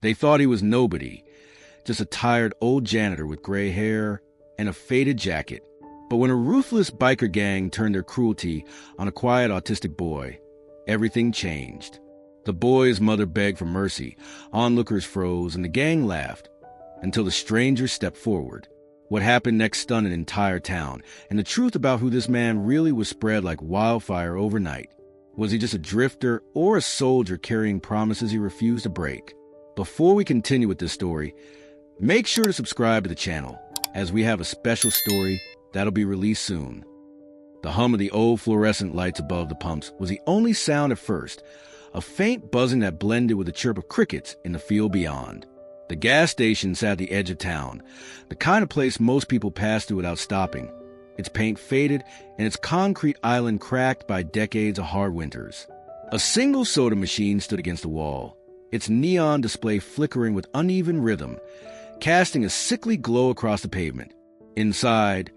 They thought he was nobody, just a tired old janitor with gray hair and a faded jacket. But when a ruthless biker gang turned their cruelty on a quiet autistic boy, everything changed. The boy's mother begged for mercy, onlookers froze, and the gang laughed until the stranger stepped forward. What happened next stunned an entire town, and the truth about who this man really was spread like wildfire overnight. Was he just a drifter or a soldier carrying promises he refused to break? Before we continue with this story, make sure to subscribe to the channel, as we have a special story that'll be released soon. The hum of the old fluorescent lights above the pumps was the only sound at first, a faint buzzing that blended with the chirp of crickets in the field beyond. The gas station sat at the edge of town, the kind of place most people pass through without stopping. Its paint faded and its concrete island cracked by decades of hard winters. A single soda machine stood against the wall, its neon display flickering with uneven rhythm, casting a sickly glow across the pavement. Inside,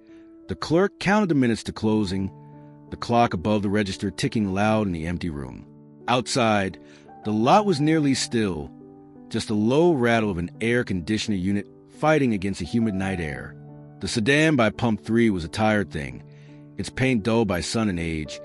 the clerk counted the minutes to closing, the clock above the register ticking loud in the empty room. Outside, the lot was nearly still, just a low rattle of an air conditioner unit fighting against the humid night air. The sedan by pump 3 was a tired thing, its paint dulled by sun and age,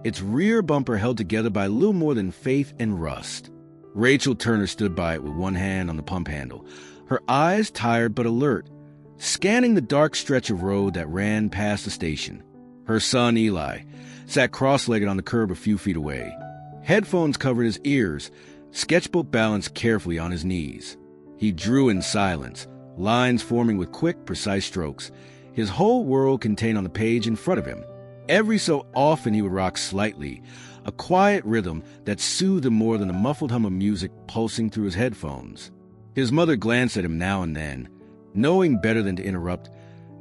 its rear bumper held together by little more than faith and rust. Rachel Turner stood by it with one hand on the pump handle, her eyes tired but alert, scanning the dark stretch of road that ran past the station. Her son, Eli, sat cross-legged on the curb a few feet away. Headphones covered his ears, sketchbook balanced carefully on his knees. He drew in silence, lines forming with quick, precise strokes, his whole world contained on the page in front of him. Every so often he would rock slightly, a quiet rhythm that soothed him more than the muffled hum of music pulsing through his headphones. His mother glanced at him now and then, knowing better than to interrupt,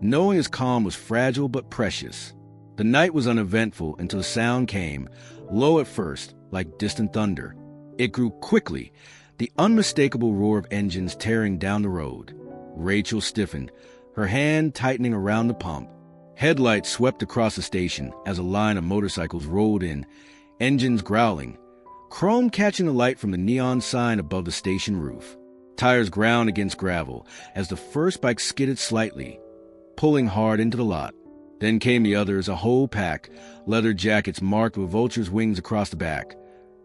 knowing his calm was fragile but precious. The night was uneventful until the sound came, low at first, like distant thunder. It grew quickly, the unmistakable roar of engines tearing down the road. Rachel stiffened, her hand tightening around the pump. Headlights swept across the station as a line of motorcycles rolled in, engines growling, chrome catching the light from the neon sign above the station roof. Tires ground against gravel as the first bike skidded slightly, pulling hard into the lot. Then came the others, a whole pack, leather jackets marked with vultures' wings across the back,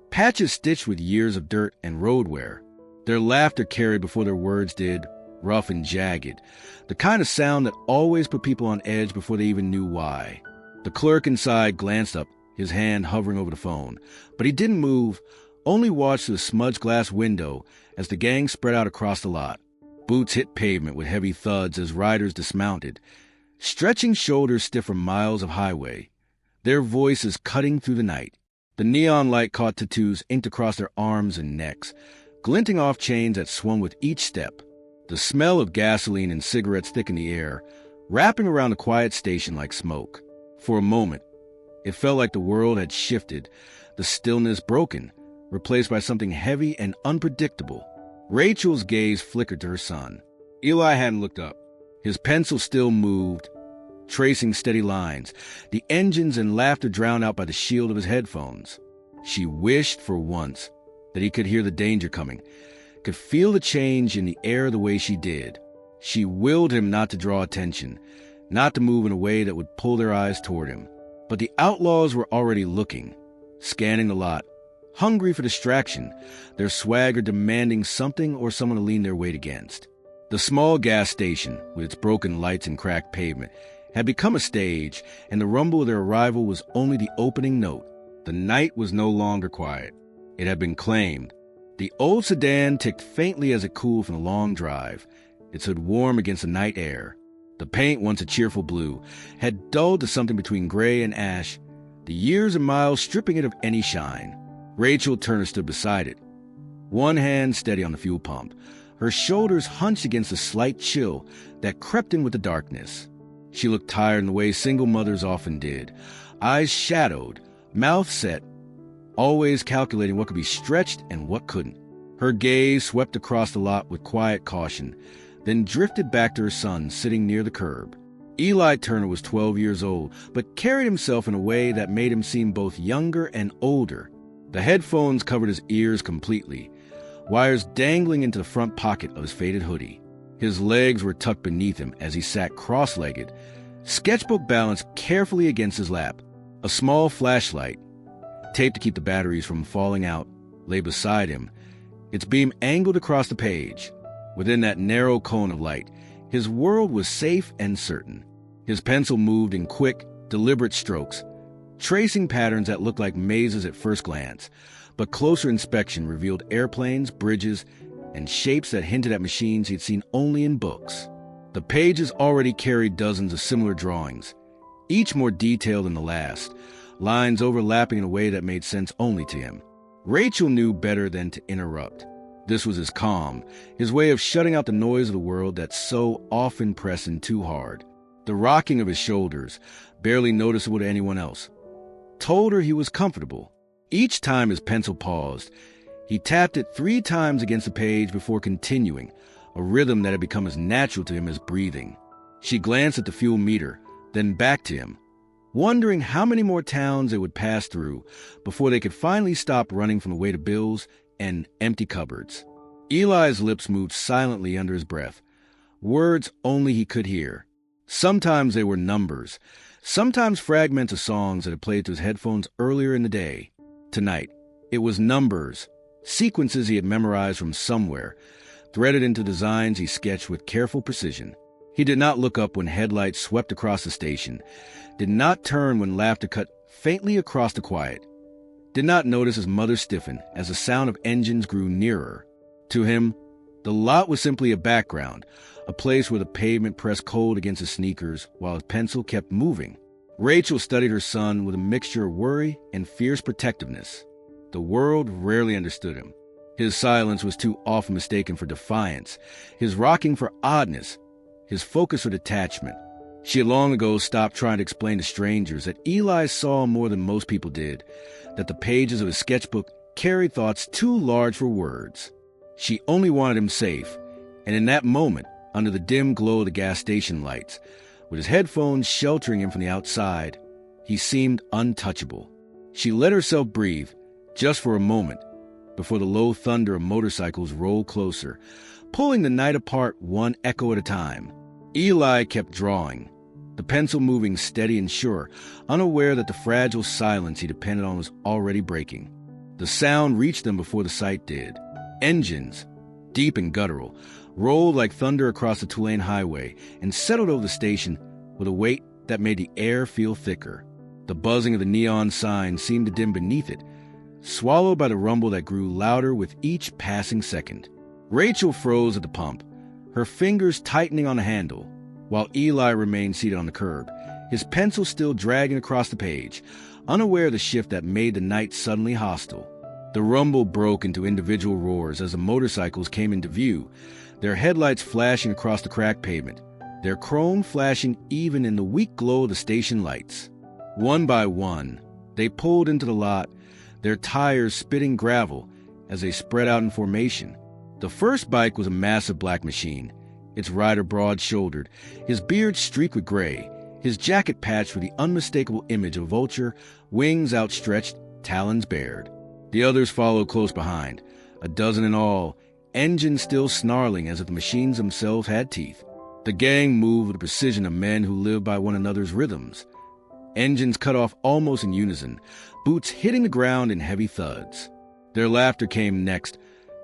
patches stitched with years of dirt and road wear. Their laughter carried before their words did, rough and jagged, the kind of sound that always put people on edge before they even knew why. The clerk inside glanced up, his hand hovering over the phone, but he didn't move, only watched through the smudged glass window as the gang spread out across the lot. Boots hit pavement with heavy thuds as riders dismounted, stretching shoulders stiff from miles of highway, their voices cutting through the night. The neon light caught tattoos inked across their arms and necks, glinting off chains that swung with each step. The smell of gasoline and cigarettes thickened the air, wrapping around the quiet station like smoke. For a moment, it felt like the world had shifted, the stillness broken, replaced by something heavy and unpredictable. Rachel's gaze flickered to her son. Eli hadn't looked up. His pencil still moved, tracing steady lines, the engines and laughter drowned out by the shield of his headphones. She wished for once that he could hear the danger coming, could feel the change in the air the way she did. She willed him not to draw attention, not to move in a way that would pull their eyes toward him. But the outlaws were already looking, scanning the lot, hungry for distraction, their swagger demanding something or someone to lean their weight against. The small gas station, with its broken lights and cracked pavement, had become a stage, and the rumble of their arrival was only the opening note. The night was no longer quiet. It had been claimed. The old sedan ticked faintly as it cooled from the long drive, its hood warm against the night air. The paint, once a cheerful blue, had dulled to something between gray and ash, the years and miles stripping it of any shine. Rachel Turner stood beside it, one hand steady on the fuel pump, her shoulders hunched against the slight chill that crept in with the darkness. She looked tired in the way single mothers often did, eyes shadowed, mouth set, always calculating what could be stretched and what couldn't. Her gaze swept across the lot with quiet caution, then drifted back to her son sitting near the curb. Eli Turner was 12 years old, but carried himself in a way that made him seem both younger and older. The headphones covered his ears completely, wires dangling into the front pocket of his faded hoodie. His legs were tucked beneath him as he sat cross-legged, sketchbook balanced carefully against his lap. A small flashlight, taped to keep the batteries from falling out, lay beside him, its beam angled across the page. Within that narrow cone of light, his world was safe and certain. His pencil moved in quick, deliberate strokes, tracing patterns that looked like mazes at first glance, but closer inspection revealed airplanes, bridges, and shapes that hinted at machines he'd seen only in books. The pages already carried dozens of similar drawings, each more detailed than the last, lines overlapping in a way that made sense only to him. Rachel knew better than to interrupt. This was his calm, his way of shutting out the noise of the world that so often pressed in too hard. The rocking of his shoulders, barely noticeable to anyone else, told her he was comfortable. Each time his pencil paused, he tapped it 3 times against the page before continuing, a rhythm that had become as natural to him as breathing. She glanced at the fuel meter, then back to him, wondering how many more towns they would pass through before they could finally stop running from the weight of bills and empty cupboards. Eli's lips moved silently under his breath, words only he could hear. Sometimes they were numbers, sometimes fragments of songs that had played through his headphones earlier in the day. Tonight, it was numbers, sequences he had memorized from somewhere, threaded into designs he sketched with careful precision. He did not look up when headlights swept across the station, did not turn when laughter cut faintly across the quiet, did not notice his mother stiffen as the sound of engines grew nearer. To him, the lot was simply a background, a place where the pavement pressed cold against his sneakers while his pencil kept moving. Rachel studied her son with a mixture of worry and fierce protectiveness. The world rarely understood him. His silence was too often mistaken for defiance, his rocking for oddness, his focus for detachment. She had long ago stopped trying to explain to strangers that Eli saw more than most people did, that the pages of his sketchbook carried thoughts too large for words. She only wanted him safe, and in that moment, under the dim glow of the gas station lights, with his headphones sheltering him from the outside, he seemed untouchable. She let herself breathe, just for a moment, before the low thunder of motorcycles rolled closer, pulling the night apart one echo at a time. Eli kept drawing, the pencil moving steady and sure, unaware that the fragile silence he depended on was already breaking. The sound reached them before the sight did. Engines, deep and guttural, rolled like thunder across the 2-lane highway and settled over the station with a weight that made the air feel thicker. The buzzing of the neon sign seemed to dim beneath it, swallowed by the rumble that grew louder with each passing second. Rachel froze at the pump, her fingers tightening on the handle, while Eli remained seated on the curb, his pencil still dragging across the page, unaware of the shift that made the night suddenly hostile. The rumble broke into individual roars as the motorcycles came into view, their headlights flashing across the cracked pavement, their chrome flashing even in the weak glow of the station lights. One by one, they pulled into the lot, their tires spitting gravel as they spread out in formation. The first bike was a massive black machine, its rider broad-shouldered, his beard streaked with gray, his jacket patched with the unmistakable image of a vulture, wings outstretched, talons bared. The others followed close behind, a dozen in all, engines still snarling as if the machines themselves had teeth. The gang moved with the precision of men who live by one another's rhythms. Engines cut off almost in unison, boots hitting the ground in heavy thuds. Their laughter came next,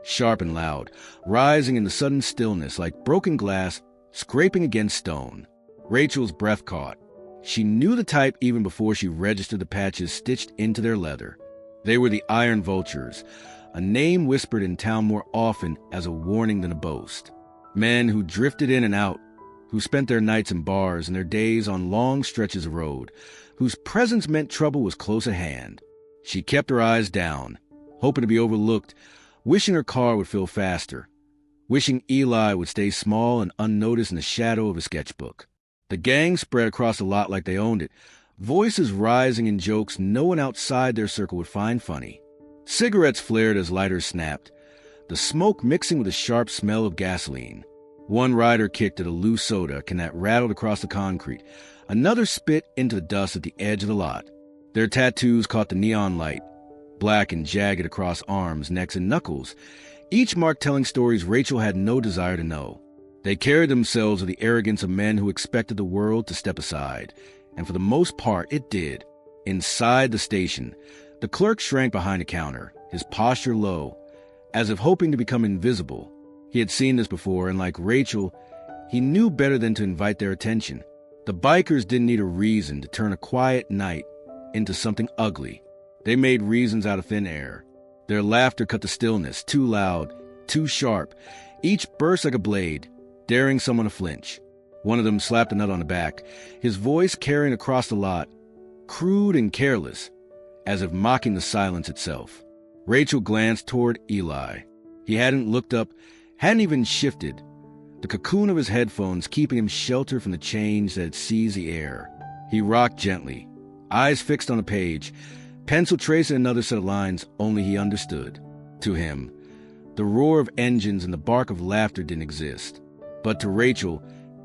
sharp and loud, rising in the sudden stillness like broken glass scraping against stone. Rachel's breath caught. She knew the type even before she registered the patches stitched into their leather. They were the Iron Vultures, a name whispered in town more often as a warning than a boast. Men who drifted in and out, who spent their nights in bars and their days on long stretches of road, whose presence meant trouble was close at hand. She kept her eyes down, hoping to be overlooked, wishing her car would feel faster, wishing Eli would stay small and unnoticed in the shadow of a sketchbook. The gang spread across the lot like they owned it, voices rising in jokes no one outside their circle would find funny. Cigarettes flared as lighters snapped, the smoke mixing with the sharp smell of gasoline. One rider kicked at a loose soda can that rattled across the concrete. Another spit into the dust at the edge of the lot. Their tattoos caught the neon light, black and jagged across arms, necks, and knuckles, each mark telling stories Rachel had no desire to know. They carried themselves with the arrogance of men who expected the world to step aside, and for the most part it did. Inside the station, the clerk shrank behind a counter, his posture low, as if hoping to become invisible. He had seen this before, and like Rachel, he knew better than to invite their attention. The bikers didn't need a reason to turn a quiet night into something ugly. They made reasons out of thin air. Their laughter cut the stillness, too loud, too sharp. Each burst like a blade, daring someone to flinch. One of them slapped another on the back, his voice carrying across the lot, crude and careless, as if mocking the silence itself. Rachel glanced toward Eli. He hadn't looked up, hadn't even shifted, the cocoon of his headphones keeping him sheltered from the change that had seized the air. He rocked gently, eyes fixed on the page, pencil tracing another set of lines only he understood. To him, the roar of engines and the bark of laughter didn't exist. But to Rachel,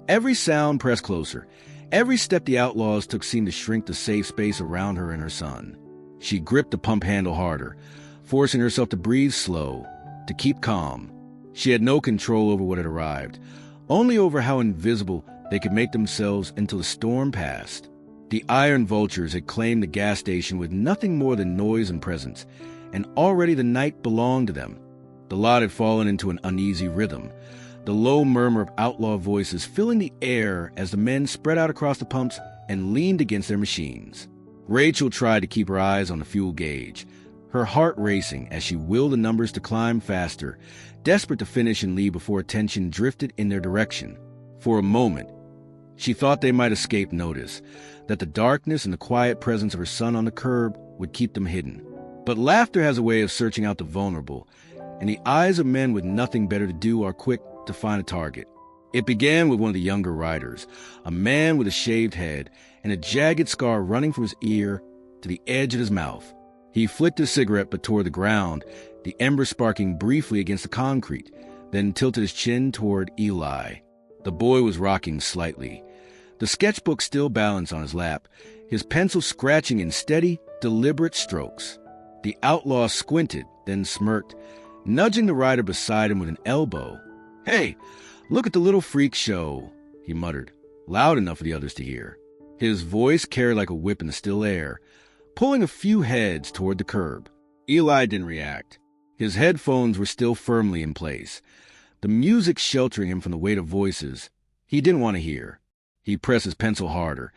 every sound pressed closer. Every step the Outlaws took seemed to shrink the safe space around her and her son. She gripped the pump handle harder, forcing herself to breathe slow, to keep calm. She had no control over what had arrived, only over how invisible they could make themselves until the storm passed. The iron vultures had claimed the gas station with nothing more than noise and presence, and already the night belonged to them. The lot had fallen into an uneasy rhythm, the low murmur of outlaw voices filling the air as the men spread out across the pumps and leaned against their machines. Rachel tried to keep her eyes on the fuel gauge, her heart racing as she willed the numbers to climb faster, desperate to finish and leave before attention drifted in their direction. For a moment, she thought they might escape notice, that the darkness and the quiet presence of her son on the curb would keep them hidden. But laughter has a way of searching out the vulnerable, and the eyes of men with nothing better to do are quick to find a target. It began with one of the younger riders, a man with a shaved head and a jagged scar running from his ear to the edge of his mouth. He flicked his cigarette but toward the ground, the ember sparking briefly against the concrete, then tilted his chin toward Eli. The boy was rocking slightly, the sketchbook still balanced on his lap, his pencil scratching in steady, deliberate strokes. The outlaw squinted, then smirked, nudging the rider beside him with an elbow. "Hey, look at the little freak show," he muttered, loud enough for the others to hear. His voice carried like a whip in the still air, pulling a few heads toward the curb. Eli didn't react. His headphones were still firmly in place, the music sheltering him from the weight of voices he didn't want to hear. He pressed his pencil harder,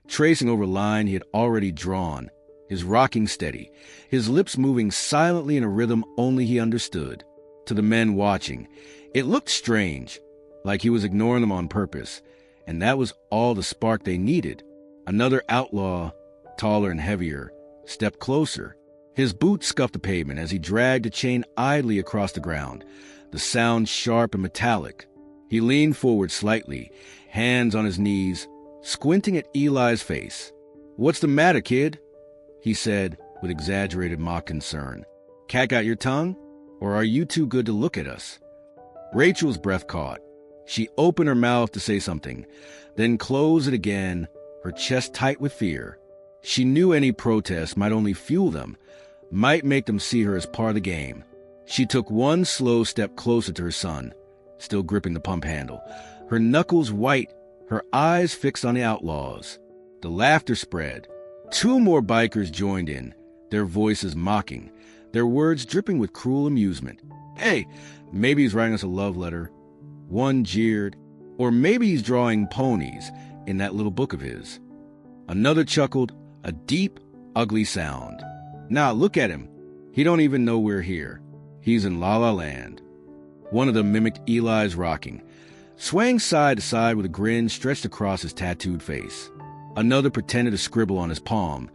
tracing over a line he had already drawn, his rocking steady, his lips moving silently in a rhythm only he understood. To the men watching, it looked strange, like he was ignoring them on purpose, and that was all the spark they needed. Another outlaw, taller and heavier, stepped closer. His boots scuffed the pavement as he dragged a chain idly across the ground, the sound sharp and metallic. He leaned forward slightly, hands on his knees, squinting at Eli's face. "What's the matter, kid?" he said with exaggerated mock concern. "Cat got your tongue? Or are you too good to look at us?" Rachel's breath caught. She opened her mouth to say something, then closed it again, her chest tight with fear. She knew any protest might only fuel them, might make them see her as part of the game. She took one slow step closer to her son, still gripping the pump handle, her knuckles white, her eyes fixed on the outlaws. The laughter spread. 2 more bikers joined in, their voices mocking, their words dripping with cruel amusement. "Hey, maybe he's writing us a love letter." One jeered, "Or maybe he's drawing ponies in that little book of his." Another chuckled, a deep, ugly sound. "Now look at him. He don't even know we're here. He's in La La Land." One of them mimicked Eli's rocking, swaying side to side with a grin stretched across his tattooed face. Another pretended to scribble on his palm,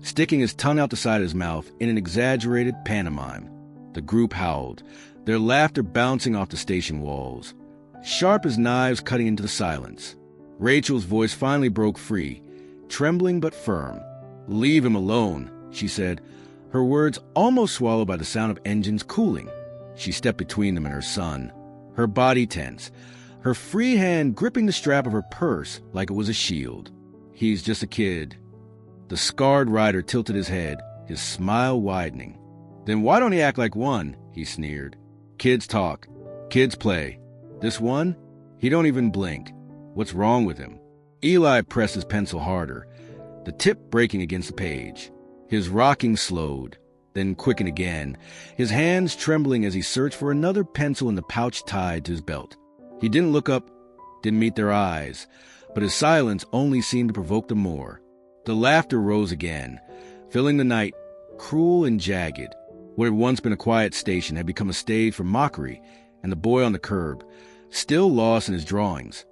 sticking his tongue out the side of his mouth in an exaggerated pantomime. The group howled, their laughter bouncing off the station walls, sharp as knives cutting into the silence. Rachel's voice finally broke free, trembling but firm. "Leave him alone," she said, her words almost swallowed by the sound of engines cooling. She stepped between them and her son, her body tense, her free hand gripping the strap of her purse like it was a shield. "He's just a kid." The scarred rider tilted his head, his smile widening. "Then why don't he act like one?" he sneered. Kids talk. Kids play. This one? He don't even blink. What's wrong with him? Eli pressed his pencil harder, the tip breaking against the page. His rocking slowed, then quickened again, his hands trembling as he searched for another pencil in the pouch tied to his belt. He didn't look up, didn't meet their eyes, but his silence only seemed to provoke them more. The laughter rose again, filling the night, cruel and jagged. What had once been a quiet station had become a stage for mockery, and the boy on the curb, still lost in his drawings,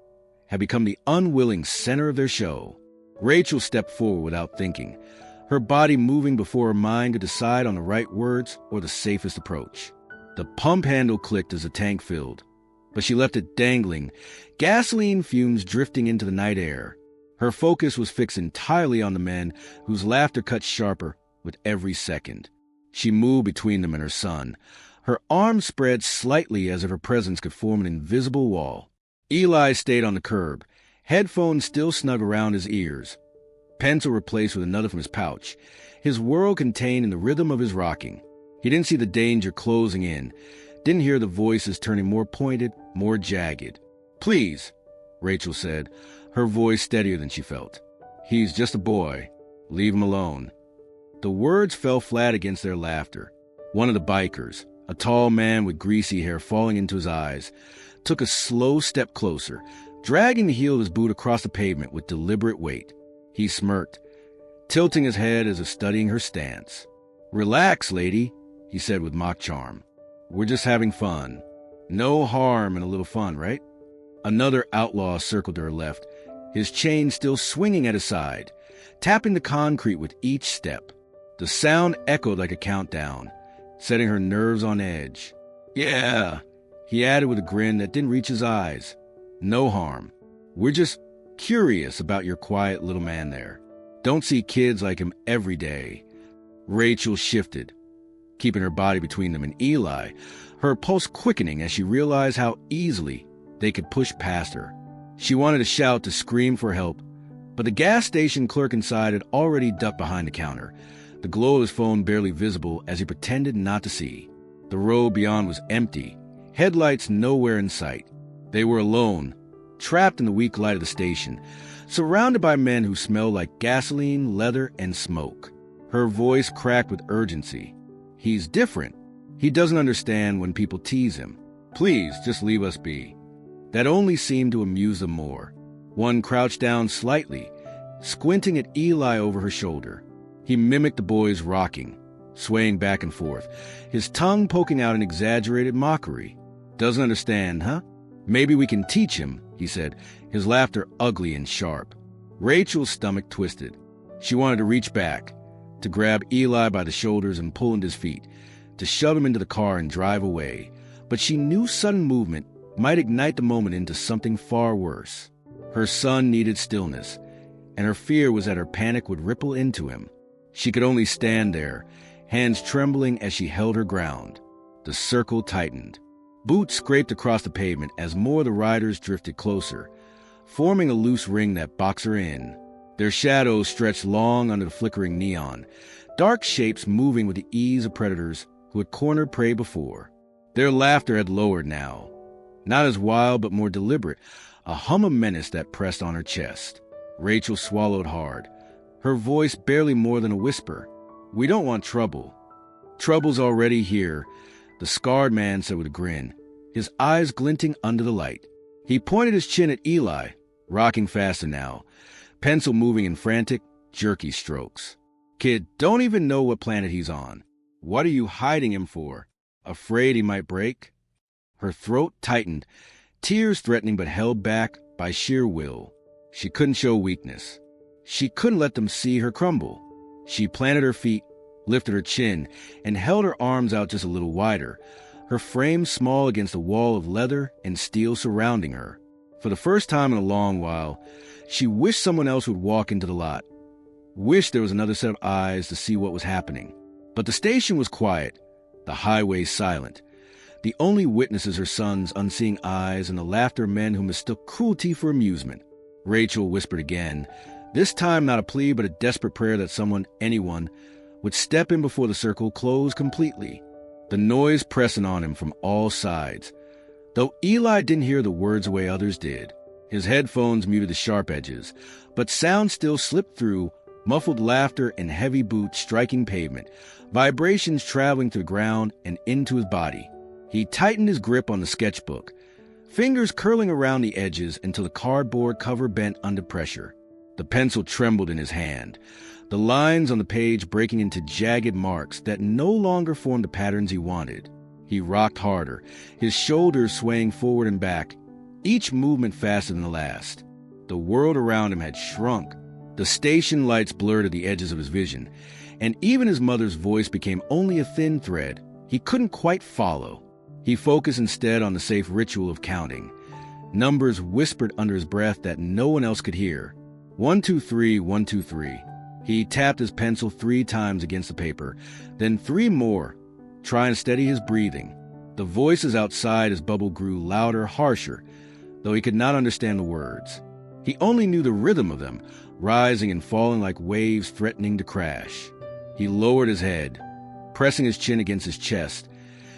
had become the unwilling center of their show. Rachel stepped forward without thinking, her body moving before her mind could decide on the right words or the safest approach. The pump handle clicked as the tank filled, but she left it dangling, gasoline fumes drifting into the night air. Her focus was fixed entirely on the men whose laughter cut sharper with every second. She moved between them and her son, her arms spread slightly as if her presence could form an invisible wall. Eli stayed on the curb, headphones still snug around his ears, pencil replaced with another from his pouch, his world contained in the rhythm of his rocking. He didn't see the danger closing in, didn't hear the voices turning more pointed, more jagged. "Please," Rachel said, her voice steadier than she felt. "He's just a boy. Leave him alone." The words fell flat against their laughter. One of the bikers, a tall man with greasy hair falling into his eyes, took a slow step closer, dragging the heel of his boot across the pavement with deliberate weight. He smirked, tilting his head as if studying her stance. "Relax, lady," he said with mock charm. "We're just having fun. No harm in a little fun, right?" Another outlaw circled to her left, his chain still swinging at his side, tapping the concrete with each step. The sound echoed like a countdown, setting her nerves on edge. "Yeah," he added with a grin that didn't reach his eyes. "No harm. We're just curious about your quiet little man there. Don't see kids like him every day." Rachel shifted, keeping her body between them and Eli, her pulse quickening as she realized how easily they could push past her. She wanted to shout, to scream for help, but the gas station clerk inside had already ducked behind the counter, the glow of his phone barely visible as he pretended not to see. The road beyond was empty, headlights nowhere in sight. They were alone, trapped in the weak light of the station, surrounded by men who smelled like gasoline, leather, and smoke. Her voice cracked with urgency. "He's different. He doesn't understand when people tease him. Please, just leave us be." That only seemed to amuse them more. One crouched down slightly, squinting at Eli over her shoulder. He mimicked the boy's rocking, swaying back and forth, his tongue poking out in exaggerated mockery. "Doesn't understand, huh? Maybe we can teach him," he said, his laughter ugly and sharp. Rachel's stomach twisted. She wanted to reach back, to grab Eli by the shoulders and pull into his feet, to shove him into the car and drive away. But she knew sudden movement might ignite the moment into something far worse. Her son needed stillness, and her fear was that her panic would ripple into him. She could only stand there, hands trembling as she held her ground. The circle tightened. Boots scraped across the pavement as more of the riders drifted closer, forming a loose ring that boxed her in. Their shadows stretched long under the flickering neon, dark shapes moving with the ease of predators who had cornered prey before. Their laughter had lowered now, not as wild but more deliberate, a hum of menace that pressed on her chest. Rachel swallowed hard, her voice barely more than a whisper. "We don't want trouble." "Trouble's already here," the scarred man said with a grin, his eyes glinting under the light. He pointed his chin at Eli, rocking faster now, pencil moving in frantic, jerky strokes. "Kid, don't even know what planet he's on. What are you hiding him for? Afraid he might break?" Her throat tightened, tears threatening but held back by sheer will. She couldn't show weakness. She couldn't let them see her crumble. She planted her feet, lifted her chin, and held her arms out just a little wider, her frame small against the wall of leather and steel surrounding her. For the first time in a long while, she wished someone else would walk into the lot. Wished there was another set of eyes to see what was happening. But the station was quiet, the highway silent. The only witnesses her son's unseeing eyes and the laughter of men who mistook cruelty for amusement. Rachel whispered again, this time not a plea but a desperate prayer that someone, anyone, would step in before the circle closed completely. the noise pressing on him from all sides. Though Eli didn't hear the words the way others did, his headphones muted the sharp edges, but sound still slipped through, muffled laughter and heavy boots striking pavement, vibrations traveling to the ground and into his body. He tightened his grip on the sketchbook, fingers curling around the edges until the cardboard cover bent under pressure. The pencil trembled in his hand, the lines on the page breaking into jagged marks that no longer formed the patterns he wanted. He rocked harder, his shoulders swaying forward and back, each movement faster than the last. The world around him had shrunk. The station lights blurred at the edges of his vision, and even his mother's voice became only a thin thread he couldn't quite follow. He focused instead on the safe ritual of counting. Numbers whispered under his breath that no one else could hear. 1, 2, 3, 1, 2, 3. He tapped his pencil 3 times against the paper, then 3 more, trying to steady his breathing. The voices outside his bubble grew louder, harsher, though he could not understand the words. He only knew the rhythm of them, rising and falling like waves threatening to crash. He lowered his head, pressing his chin against his chest,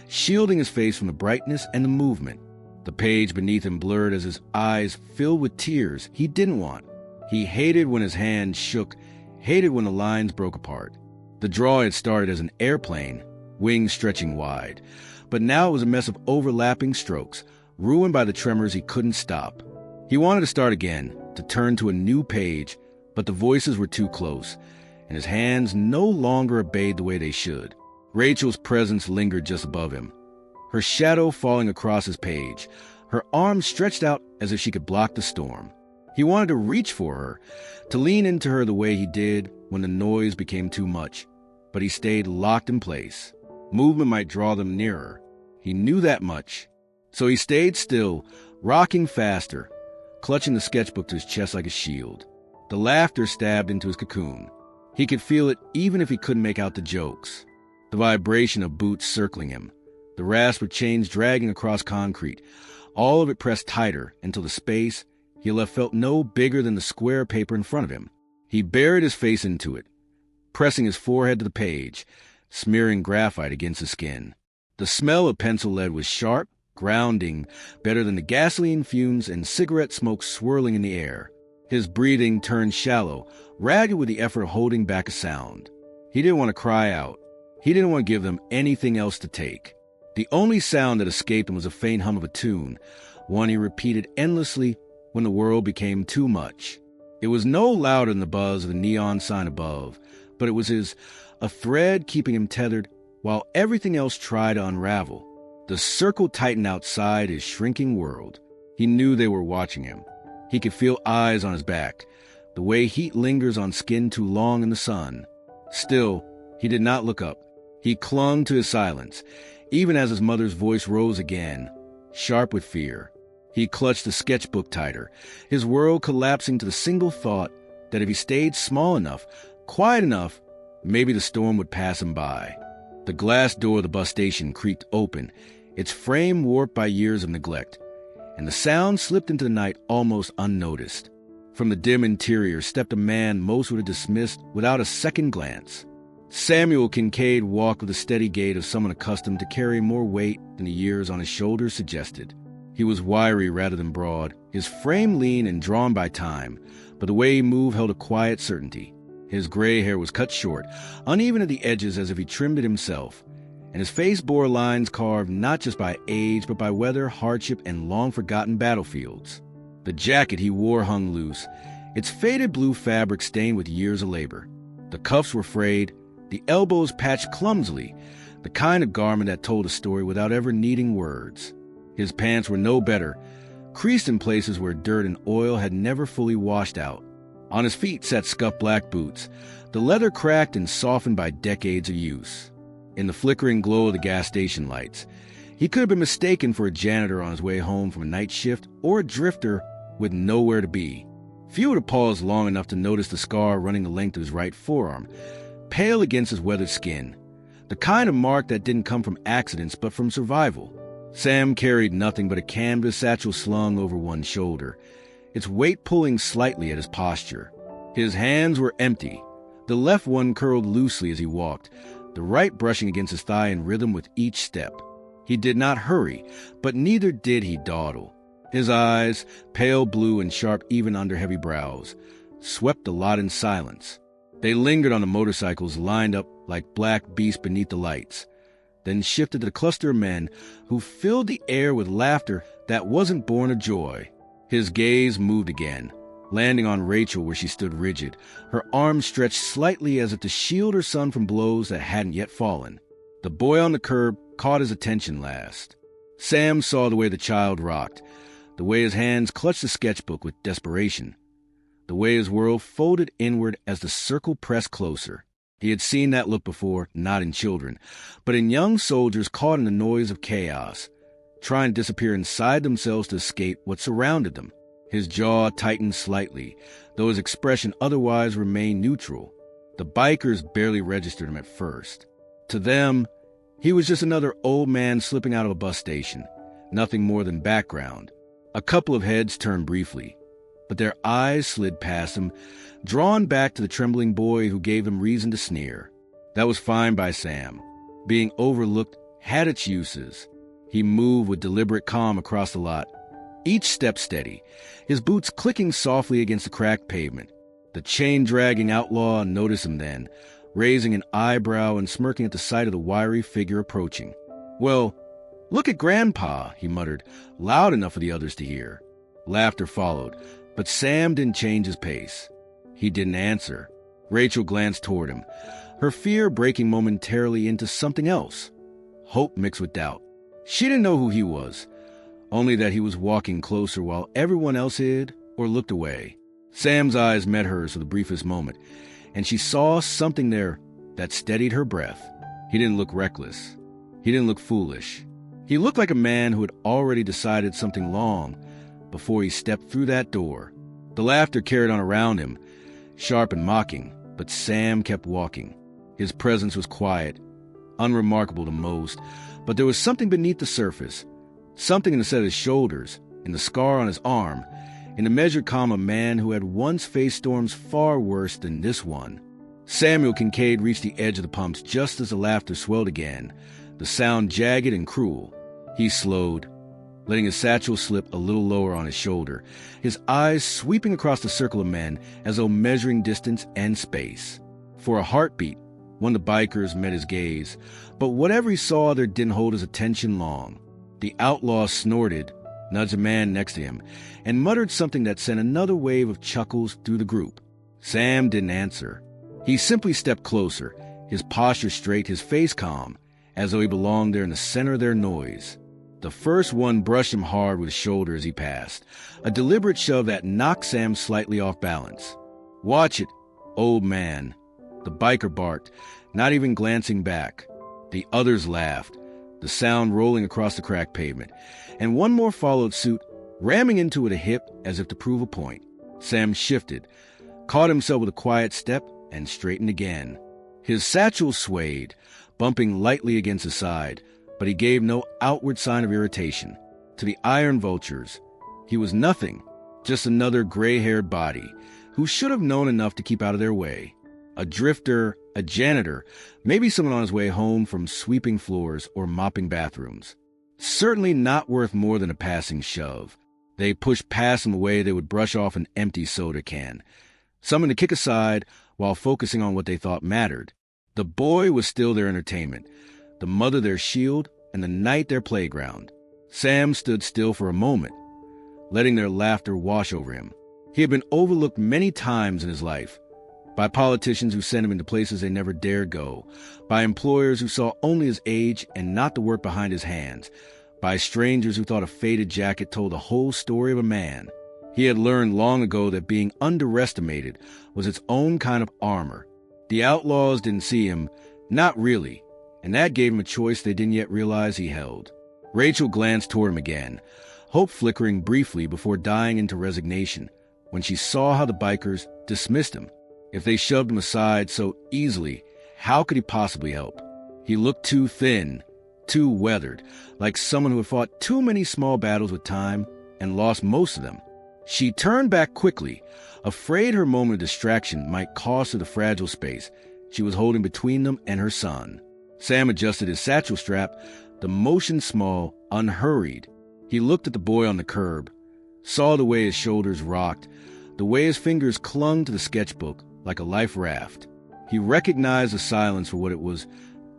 shielding his face from the brightness and the movement. The page beneath him blurred as his eyes filled with tears he didn't want. He hated when his hand shook, hated when the lines broke apart. The draw had started as an airplane, wings stretching wide, but now it was a mess of overlapping strokes, ruined by the tremors he couldn't stop. He wanted to start again, to turn to a new page, but the voices were too close, and his hands no longer obeyed the way they should. Rachel's presence lingered just above him, her shadow falling across his page, her arms stretched out as if she could block the storm. He wanted to reach for her, to lean into her the way he did when the noise became too much, but he stayed locked in place. Movement might draw them nearer. He knew that much. So he stayed still, rocking faster, clutching the sketchbook to his chest like a shield. The laughter stabbed into his cocoon. He could feel it even if he couldn't make out the jokes. The vibration of boots circling him, the rasp of chains dragging across concrete, all of it pressed tighter until the space he left felt no bigger than the square of paper in front of him. He buried his face into it, pressing his forehead to the page, smearing graphite against his skin. The smell of pencil lead was sharp, grounding, better than the gasoline fumes and cigarette smoke swirling in the air. His breathing turned shallow, ragged with the effort of holding back a sound. He didn't want to cry out. He didn't want to give them anything else to take. The only sound that escaped him was a faint hum of a tune, one he repeated endlessly when the world became too much. It was no louder than the buzz of the neon sign above, but it was a thread keeping him tethered while everything else tried to unravel. The circle tightened outside his shrinking world. He knew they were watching him. He could feel eyes on his back, the way heat lingers on skin too long in the sun. Still, he did not look up. He clung to his silence, even as his mother's voice rose again, sharp with fear. He clutched the sketchbook tighter, his world collapsing to the single thought that if he stayed small enough, quiet enough, maybe the storm would pass him by. The glass door of the bus station creaked open, its frame warped by years of neglect, and the sound slipped into the night almost unnoticed. From the dim interior stepped a man most would have dismissed without a second glance. Samuel Kincaid walked with a steady gait of someone accustomed to carry more weight than the years on his shoulders suggested. He was wiry rather than broad, his frame lean and drawn by time, but the way he moved held a quiet certainty. His gray hair was cut short, uneven at the edges as if he trimmed it himself, and his face bore lines carved not just by age but by weather, hardship, and long-forgotten battlefields. The jacket he wore hung loose, its faded blue fabric stained with years of labor. The cuffs were frayed, the elbows patched clumsily, the kind of garment that told a story without ever needing words. His pants were no better, creased in places where dirt and oil had never fully washed out. On his feet sat scuffed black boots, the leather cracked and softened by decades of use. In the flickering glow of the gas station lights, he could have been mistaken for a janitor on his way home from a night shift or a drifter with nowhere to be. Few would have paused long enough to notice the scar running the length of his right forearm, pale against his weathered skin, the kind of mark that didn't come from accidents but from survival. Sam carried nothing but a canvas satchel slung over one shoulder, its weight pulling slightly at his posture. His hands were empty, the left one curled loosely as he walked, the right brushing against his thigh in rhythm with each step. He did not hurry, but neither did he dawdle. His eyes, pale blue and sharp even under heavy brows, swept the lot in silence. They lingered on the motorcycles lined up like black beasts beneath the lights, then shifted to the cluster of men who filled the air with laughter that wasn't born of joy. His gaze moved again, landing on Rachel where she stood rigid, her arms stretched slightly as if to shield her son from blows that hadn't yet fallen. The boy on the curb caught his attention last. Sam saw the way the child rocked, the way his hands clutched the sketchbook with desperation, the way his world folded inward as the circle pressed closer. He had seen that look before, not in children, but in young soldiers caught in the noise of chaos, trying to disappear inside themselves to escape what surrounded them. His jaw tightened slightly, though his expression otherwise remained neutral. The bikers barely registered him at first. To them, he was just another old man slipping out of a bus station, nothing more than background. A couple of heads turned briefly, but their eyes slid past him, drawn back to the trembling boy who gave them reason to sneer. That was fine by Sam. Being overlooked had its uses. He moved with deliberate calm across the lot, each step steady, his boots clicking softly against the cracked pavement. The chain-dragging outlaw noticed him then, raising an eyebrow and smirking at the sight of the wiry figure approaching. "Well, look at Grandpa," he muttered, loud enough for the others to hear. Laughter followed, but Sam didn't change his pace. He didn't answer. Rachel glanced toward him, her fear breaking momentarily into something else, hope mixed with doubt. She didn't know who he was, only that he was walking closer while everyone else hid or looked away. Sam's eyes met hers for the briefest moment, and she saw something there that steadied her breath. He didn't look reckless. He didn't look foolish. He looked like a man who had already decided something long before he stepped through that door. The laughter carried on around him, sharp and mocking, but Sam kept walking. His presence was quiet, unremarkable to most, but there was something beneath the surface, something in the set of his shoulders, in the scar on his arm, in the measured calm of a man who had once faced storms far worse than this one. Samuel Kincaid reached the edge of the pumps just as the laughter swelled again, the sound jagged and cruel. He slowed, letting his satchel slip a little lower on his shoulder, his eyes sweeping across the circle of men as though measuring distance and space. For a heartbeat, one of the bikers met his gaze, but whatever he saw there didn't hold his attention long. The outlaw snorted, nudged a man next to him, and muttered something that sent another wave of chuckles through the group. Sam didn't answer. He simply stepped closer, his posture straight, his face calm, as though he belonged there in the center of their noise. The first one brushed him hard with his shoulder as he passed, a deliberate shove that knocked Sam slightly off balance. "Watch it, old man," the biker barked, not even glancing back. The others laughed, the sound rolling across the cracked pavement, and one more followed suit, ramming into it a hip as if to prove a point. Sam shifted, caught himself with a quiet step, and straightened again. His satchel swayed, bumping lightly against his side, but he gave no outward sign of irritation. To the iron vultures, he was nothing, just another gray-haired body who should have known enough to keep out of their way. A drifter, a janitor, maybe someone on his way home from sweeping floors or mopping bathrooms. Certainly not worth more than a passing shove. They pushed past him the way they would brush off an empty soda can, something to kick aside while focusing on what they thought mattered. The boy was still their entertainment, the mother their shield, and the night their playground. Sam stood still for a moment, letting their laughter wash over him. He had been overlooked many times in his life, by politicians who sent him into places they never dared go, by employers who saw only his age and not the work behind his hands, by strangers who thought a faded jacket told the whole story of a man. He had learned long ago that being underestimated was its own kind of armor. The outlaws didn't see him, not really, and that gave him a choice they didn't yet realize he held. Rachel glanced toward him again, hope flickering briefly before dying into resignation, when she saw how the bikers dismissed him. If they shoved him aside so easily, how could he possibly help? He looked too thin, too weathered, like someone who had fought too many small battles with time and lost most of them. She turned back quickly, afraid her moment of distraction might cost her the fragile space, she was holding between them and her son. Sam adjusted his satchel strap, the motion small, unhurried. He looked at the boy on the curb, saw the way his shoulders rocked, the way his fingers clung to the sketchbook like a life raft. He recognized the silence for what it was,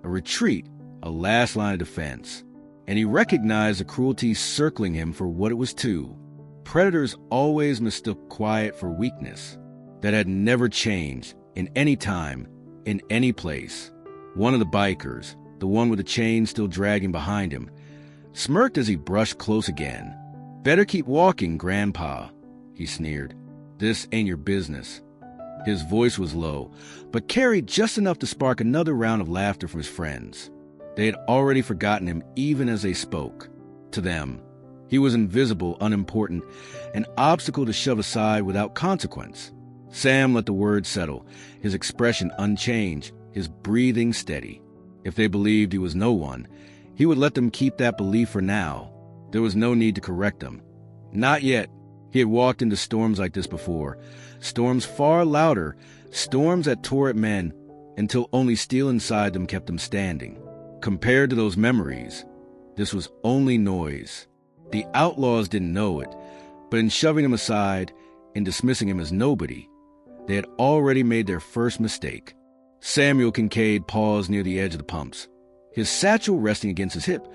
a retreat, a last line of defense. And he recognized the cruelty circling him for what it was too. Predators always mistook quiet for weakness. That had never changed, in any time, in any place. One of the bikers, the one with the chain still dragging behind him, smirked as he brushed close again. "Better keep walking, Grandpa," he sneered. "This ain't your business." His voice was low, but carried just enough to spark another round of laughter from his friends. They had already forgotten him even as they spoke. To them, he was invisible, unimportant, an obstacle to shove aside without consequence. Sam let the words settle, his expression unchanged, his breathing steady. If they believed he was no one, he would let them keep that belief for now. There was no need to correct them. Not yet. He had walked into storms like this before, storms far louder, storms that tore at men until only steel inside them kept them standing. Compared to those memories, this was only noise. The Outlaws didn't know it, but in shoving him aside, in dismissing him as nobody, they had already made their first mistake. Samuel Kincaid paused near the edge of the pumps, his satchel resting against his hip,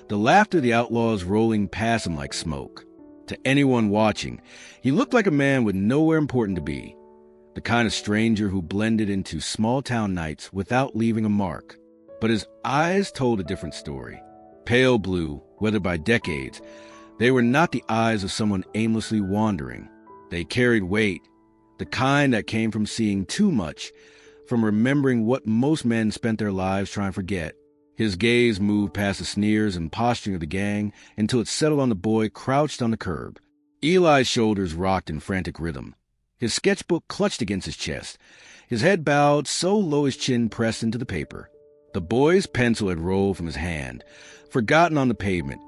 the laughter of the Outlaws rolling past him like smoke. To anyone watching, he looked like a man with nowhere important to be, the kind of stranger who blended into small-town nights without leaving a mark. But his eyes told a different story. Pale blue, weathered by decades, they were not the eyes of someone aimlessly wandering. They carried weight, the kind that came from seeing too much, from remembering what most men spent their lives trying to forget. His gaze moved past the sneers and posturing of the gang until it settled on the boy crouched on the curb. Eli's shoulders rocked in frantic rhythm. His sketchbook clutched against his chest, his head bowed so low his chin pressed into the paper. The boy's pencil had rolled from his hand, forgotten on the pavement,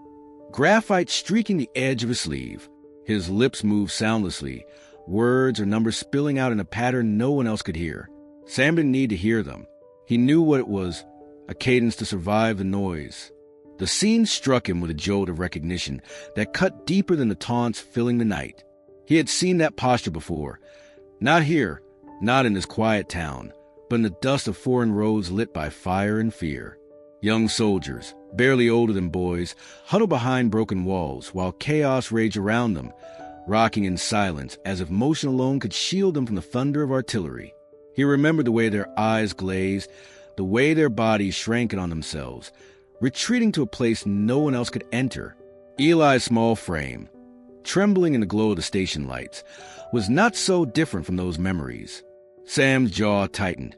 graphite streaking the edge of his sleeve. His lips moved soundlessly, words or numbers spilling out in a pattern no one else could hear. Sam didn't need to hear them. He knew what it was, a cadence to survive the noise. The scene struck him with a jolt of recognition that cut deeper than the taunts filling the night. He had seen that posture before. Not here, not in this quiet town, but in the dust of foreign roads lit by fire and fear. Young soldiers, barely older than boys, huddled behind broken walls while chaos raged around them, rocking in silence as if motion alone could shield them from the thunder of artillery. He remembered the way their eyes glazed, the way their bodies shrank in on themselves, retreating to a place no one else could enter. Eli's small frame, trembling in the glow of the station lights, was not so different from those memories. Sam's jaw tightened,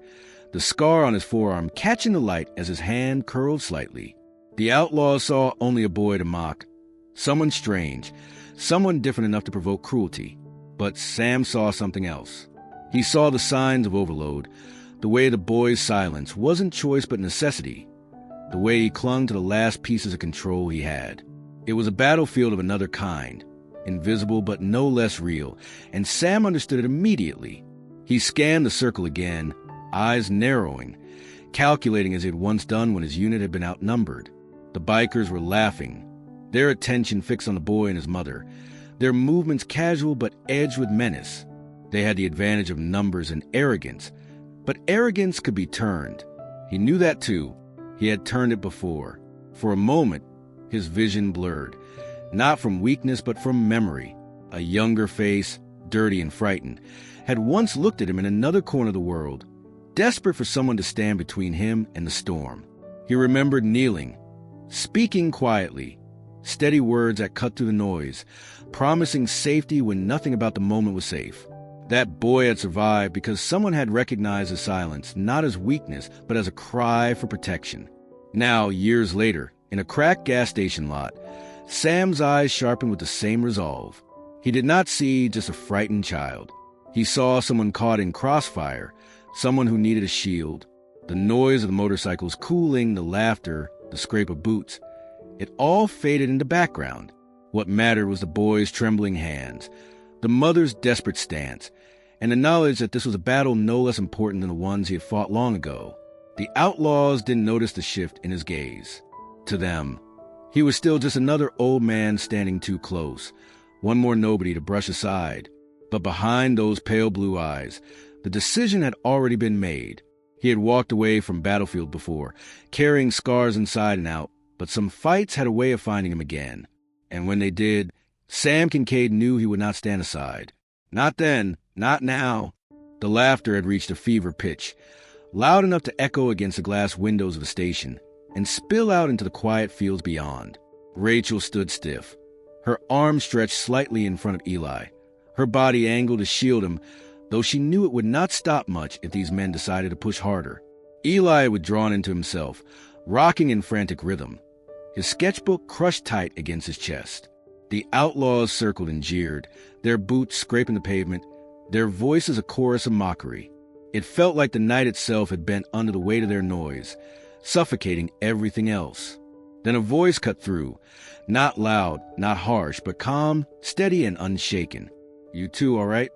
the scar on his forearm catching the light as his hand curled slightly. The Outlaws saw only a boy to mock, someone strange, someone different enough to provoke cruelty. But Sam saw something else. He saw the signs of overload, the way the boy's silence wasn't choice but necessity, the way he clung to the last pieces of control he had. It was a battlefield of another kind, invisible but no less real, and Sam understood it immediately. He scanned the circle again, eyes narrowing, calculating as he had once done when his unit had been outnumbered. The bikers were laughing, their attention fixed on the boy and his mother, their movements casual but edged with menace. They had the advantage of numbers and arrogance, but arrogance could be turned. He knew that too. He had turned it before. For a moment, his vision blurred, not from weakness but from memory. A younger face, dirty and frightened, had once looked at him in another corner of the world, desperate for someone to stand between him and the storm. He remembered kneeling, speaking quietly, steady words that cut through the noise, promising safety when nothing about the moment was safe. That boy had survived because someone had recognized his silence, not as weakness, but as a cry for protection. Now, years later, in a cracked gas station lot, Sam's eyes sharpened with the same resolve. He did not see just a frightened child. He saw someone caught in crossfire, someone who needed a shield. The noise of the motorcycles cooling, the laughter, the scrape of boots. It all faded into background. What mattered was the boy's trembling hands, the mother's desperate stance, and the knowledge that this was a battle no less important than the ones he had fought long ago. The Outlaws didn't notice the shift in his gaze. To them, he was still just another old man standing too close, one more nobody to brush aside. But behind those pale blue eyes, the decision had already been made. He had walked away from battlefield before, carrying scars inside and out, but some fights had a way of finding him again. And when they did, Sam Kincaid knew he would not stand aside. Not then, not now. The laughter had reached a fever pitch, loud enough to echo against the glass windows of the station and spill out into the quiet fields beyond. Rachel stood stiff, her arms stretched slightly in front of Eli, her body angled to shield him, though she knew it would not stop much if these men decided to push harder. Eli had withdrawn into himself, rocking in frantic rhythm, his sketchbook crushed tight against his chest. The Outlaws circled and jeered, their boots scraping the pavement, their voices a chorus of mockery. It felt like the night itself had bent under the weight of their noise, suffocating everything else. Then a voice cut through, not loud, not harsh, but calm, steady, and unshaken. "You two all right?"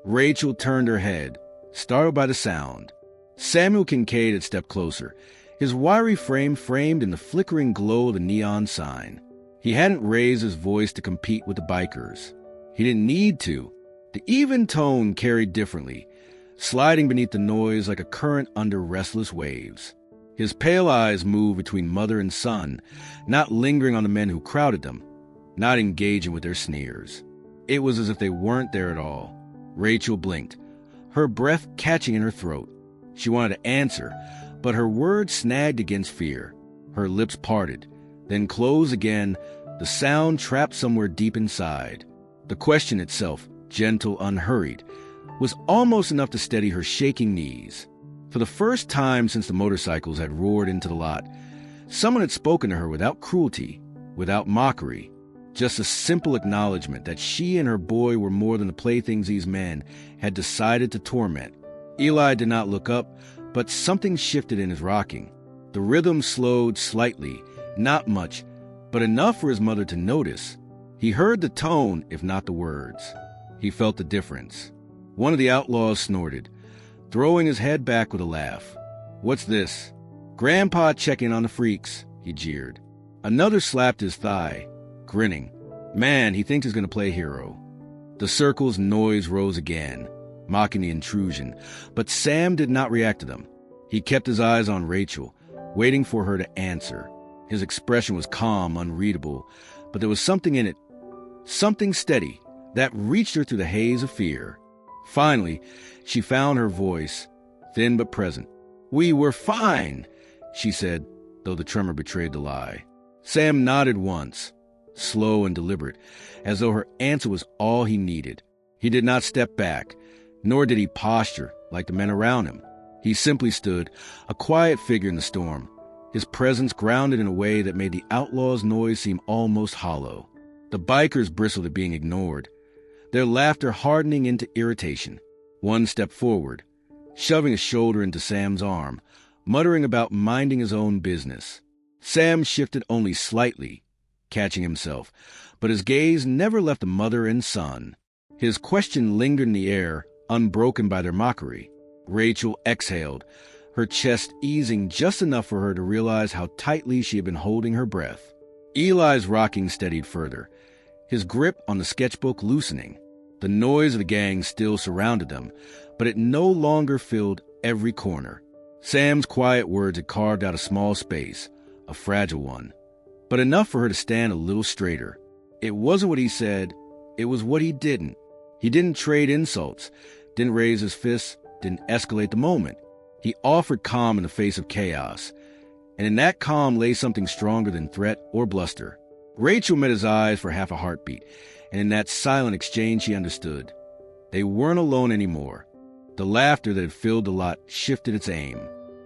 Rachel turned her head, startled by the sound. Samuel Kincaid had stepped closer, his wiry frame framed in the flickering glow of the neon sign. He hadn't raised his voice to compete with the bikers. He didn't need to. The even tone carried differently, sliding beneath the noise like a current under restless waves. His pale eyes moved between mother and son, not lingering on the men who crowded them, not engaging with their sneers. It was as if they weren't there at all. Rachel blinked, her breath catching in her throat. She wanted to answer, but her words snagged against fear. Her lips parted, then closed again, the sound trapped somewhere deep inside. The question itself, gentle, unhurried, was almost enough to steady her shaking knees. For the first time since the motorcycles had roared into the lot, someone had spoken to her without cruelty, without mockery, just a simple acknowledgement that she and her boy were more than the playthings these men had decided to torment. Eli did not look up, but something shifted in his rocking. The rhythm slowed slightly, not much, but enough for his mother to notice. He heard the tone, if not the words. He felt the difference. One of the Outlaws snorted, throwing his head back with a laugh. "What's this?" "Grandpa checking on the freaks," he jeered. Another slapped his thigh, grinning. "Man, he thinks he's going to play hero." The circle's noise rose again, mocking the intrusion, but Sam did not react to them. He kept his eyes on Rachel, waiting for her to answer. His expression was calm, unreadable, but there was something in it, something steady, that reached her through the haze of fear. Finally, she found her voice, thin but present. "We were fine," she said, though the tremor betrayed the lie. Sam nodded once, slow and deliberate, as though her answer was all he needed. He did not step back, nor did he posture like the men around him. He simply stood, a quiet figure in the storm, his presence grounded in a way that made the Outlaws' noise seem almost hollow. The bikers bristled at being ignored, their laughter hardening into irritation. One stepped forward, shoving a shoulder into Sam's arm, muttering about minding his own business. Sam shifted only slightly, catching himself, but his gaze never left the mother and son. His question lingered in the air, unbroken by their mockery. Rachel exhaled, her chest easing just enough for her to realize how tightly she had been holding her breath. Eli's rocking steadied further, his grip on the sketchbook loosening. The noise of the gang still surrounded them, but it no longer filled every corner. Sam's quiet words had carved out a small space, a fragile one, but enough for her to stand a little straighter. It wasn't what he said, it was what he didn't. He didn't trade insults, didn't raise his fists, didn't escalate the moment. He offered calm in the face of chaos, and in that calm lay something stronger than threat or bluster. Rachel met his eyes for half a heartbeat, and in that silent exchange she understood. They weren't alone anymore. The laughter that had filled the lot shifted its aim.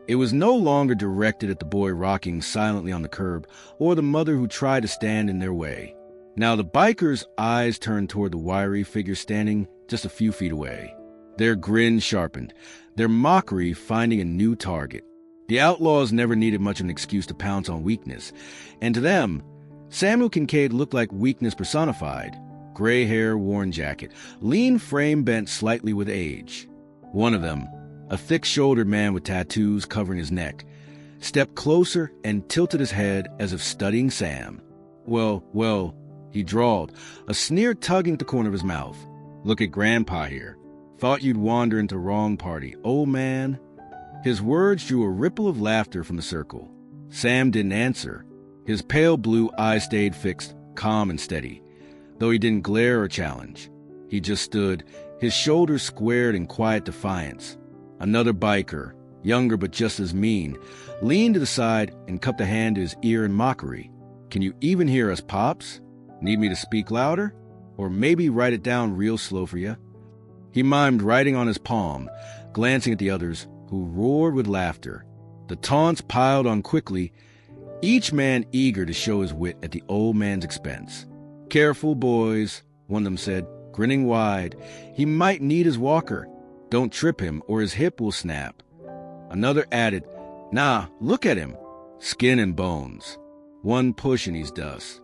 It was no longer directed at the boy rocking silently on the curb or the mother who tried to stand in their way. Now the bikers' eyes turned toward the wiry figure standing just a few feet away. Their grin sharpened, their mockery finding a new target. The Outlaws never needed much of an excuse to pounce on weakness, and to them, Samuel Kincaid looked like weakness personified. gray hair, worn jacket, lean frame bent slightly with age. One of them, a thick-shouldered man with tattoos covering his neck, stepped closer and tilted his head as if studying Sam. Well, he drawled, a sneer tugging at the corner of his mouth. Look at Grandpa here. Thought you'd wander into wrong party, old man. His words drew a ripple of laughter from the circle. Sam didn't answer. His pale blue eyes stayed fixed, calm and steady, though he didn't glare or challenge. He just stood, his shoulders squared in quiet defiance. Another biker, younger but just as mean, leaned to the side and cupped a hand to his ear in mockery. Can you even hear us, Pops? Need me to speak louder? Or maybe write it down real slow for you? He mimed writing on his palm, glancing at the others, who roared with laughter. The taunts piled on quickly, each man eager to show his wit at the old man's expense. Careful, boys, one of them said, grinning wide. He might need his walker. Don't trip him or his hip will snap. Another added, Nah, look at him. Skin and bones. One push and he's dust.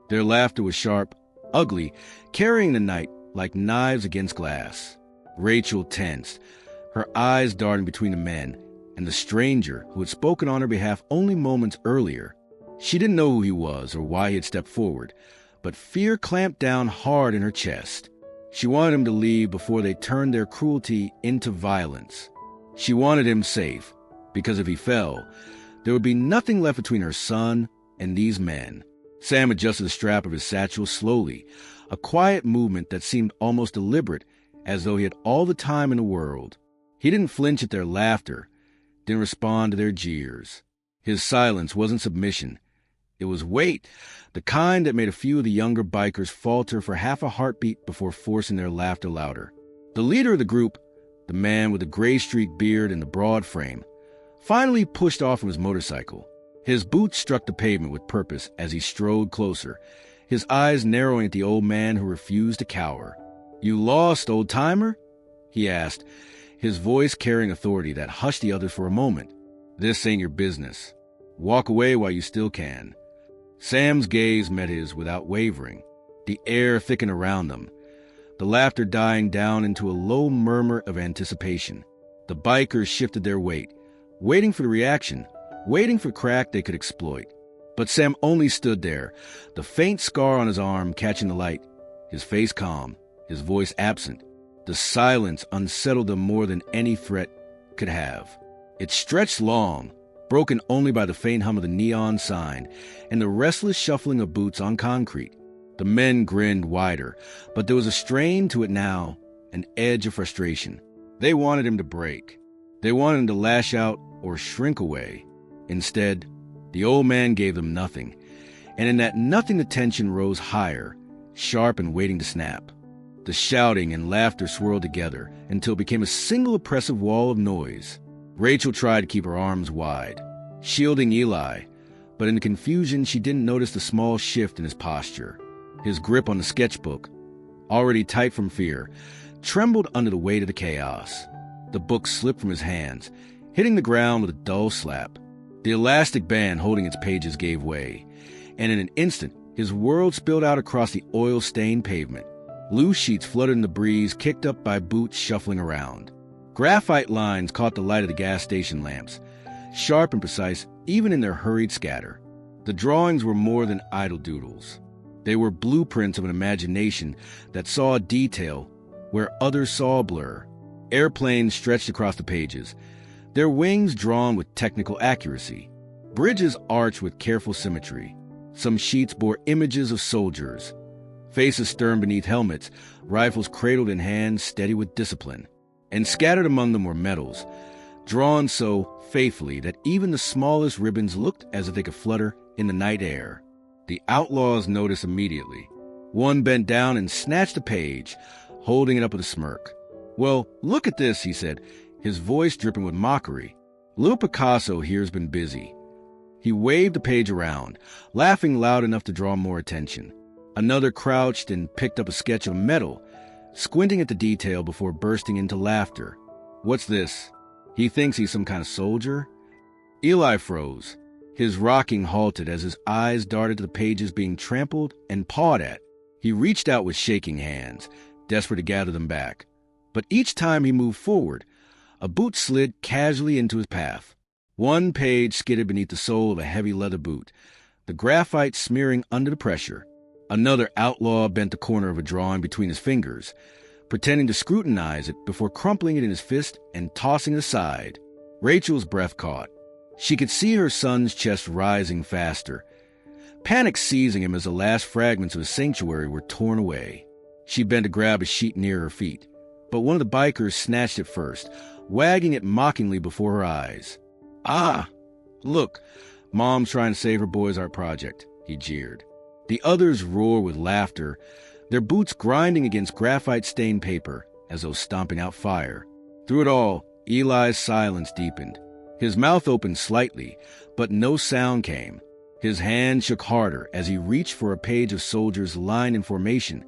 Their laughter was sharp, ugly, carrying the night like knives against glass. Rachel tensed, her eyes darting between the men and the stranger who had spoken on her behalf only moments earlier. She didn't know who he was or why he had stepped forward, but fear clamped down hard in her chest. She wanted him to leave before they turned their cruelty into violence. She wanted him safe, because if he fell, there would be nothing left between her son and these men. Sam adjusted the strap of his satchel slowly, a quiet movement that seemed almost deliberate, as though he had all the time in the world. He didn't flinch at their laughter, didn't respond to their jeers. His silence wasn't submission. It was weight, the kind that made a few of the younger bikers falter for half a heartbeat before forcing their laughter louder. The leader of the group, the man with the gray-streaked beard and the broad frame, finally pushed off from his motorcycle. His boots struck the pavement with purpose as he strode closer, his eyes narrowing at the old man who refused to cower. You lost, old-timer? He asked, his voice carrying authority that hushed the others for a moment. This ain't your business. Walk away while you still can. Sam's gaze met his without wavering. The air thickened around them, the laughter dying down into a low murmur of anticipation. The bikers shifted their weight, waiting for the reaction, waiting for crack they could exploit. But Sam only stood there, the faint scar on his arm catching the light, his face calm, his voice absent. The silence unsettled them more than any threat could have. It stretched long, broken only by the faint hum of the neon sign and the restless shuffling of boots on concrete. The men grinned wider, but there was a strain to it now, an edge of frustration. They wanted him to break. They wanted him to lash out or shrink away. Instead, the old man gave them nothing, and in that nothing the tension rose higher, sharp and waiting to snap. The shouting and laughter swirled together until it became a single oppressive wall of noise. Rachel tried to keep her arms wide, shielding Eli, but in the confusion she didn't notice the small shift in his posture. His grip on the sketchbook, already tight from fear, trembled under the weight of the chaos. The book slipped from his hands, hitting the ground with a dull slap. The elastic band holding its pages gave way, and in an instant his world spilled out across the oil-stained pavement. Loose sheets fluttered in the breeze, kicked up by boots shuffling around. Graphite lines caught the light of the gas station lamps, sharp and precise even in their hurried scatter. The drawings were more than idle doodles. They were blueprints of an imagination that saw a detail where others saw a blur. Airplanes stretched across the pages, their wings drawn with technical accuracy. Bridges arched with careful symmetry. Some sheets bore images of soldiers, faces stern beneath helmets, rifles cradled in hands steady with discipline. And scattered among them were medals, drawn so faithfully that even the smallest ribbons looked as if they could flutter in the night air. The Outlaws noticed immediately. One bent down and snatched a page, holding it up with a smirk. Well, look at this, he said, his voice dripping with mockery. Little Picasso here's been busy. He waved the page around, laughing loud enough to draw more attention. Another crouched and picked up a sketch of metal, squinting at the detail before bursting into laughter. What's this? He thinks he's some kind of soldier? Eli froze. His rocking halted as his eyes darted to the pages being trampled and pawed at. He reached out with shaking hands, desperate to gather them back. But each time he moved forward, a boot slid casually into his path. One page skidded beneath the sole of a heavy leather boot, the graphite smearing under the pressure. Another outlaw bent the corner of a drawing between his fingers, pretending to scrutinize it before crumpling it in his fist and tossing it aside. Rachel's breath caught. She could see her son's chest rising faster, panic seizing him as the last fragments of his sanctuary were torn away. She bent to grab a sheet near her feet, but one of the bikers snatched it first, wagging it mockingly before her eyes. "Ah, look, Mom's trying to save her boy's art project," he jeered. The others roared with laughter, their boots grinding against graphite-stained paper as though stomping out fire. Through it all, Eli's silence deepened. His mouth opened slightly, but no sound came. His hand shook harder as he reached for a page of soldiers lying in formation,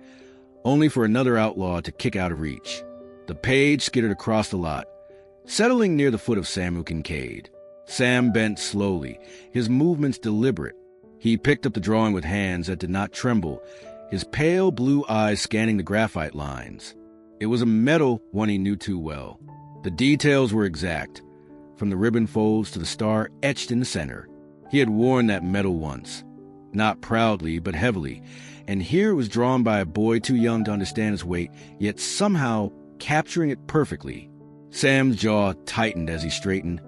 only for another outlaw to kick out of reach. The page skidded across the lot, settling near the foot of Samuel Kincaid. Sam bent slowly, his movements deliberate. He picked up the drawing with hands that did not tremble, his pale blue eyes scanning the graphite lines. It was a metal one he knew too well. The details were exact, from the ribbon folds to the star etched in the center. He had worn that metal once, not proudly but heavily, and here it was drawn by a boy too young to understand its weight, yet somehow capturing it perfectly. Sam's jaw tightened as he straightened,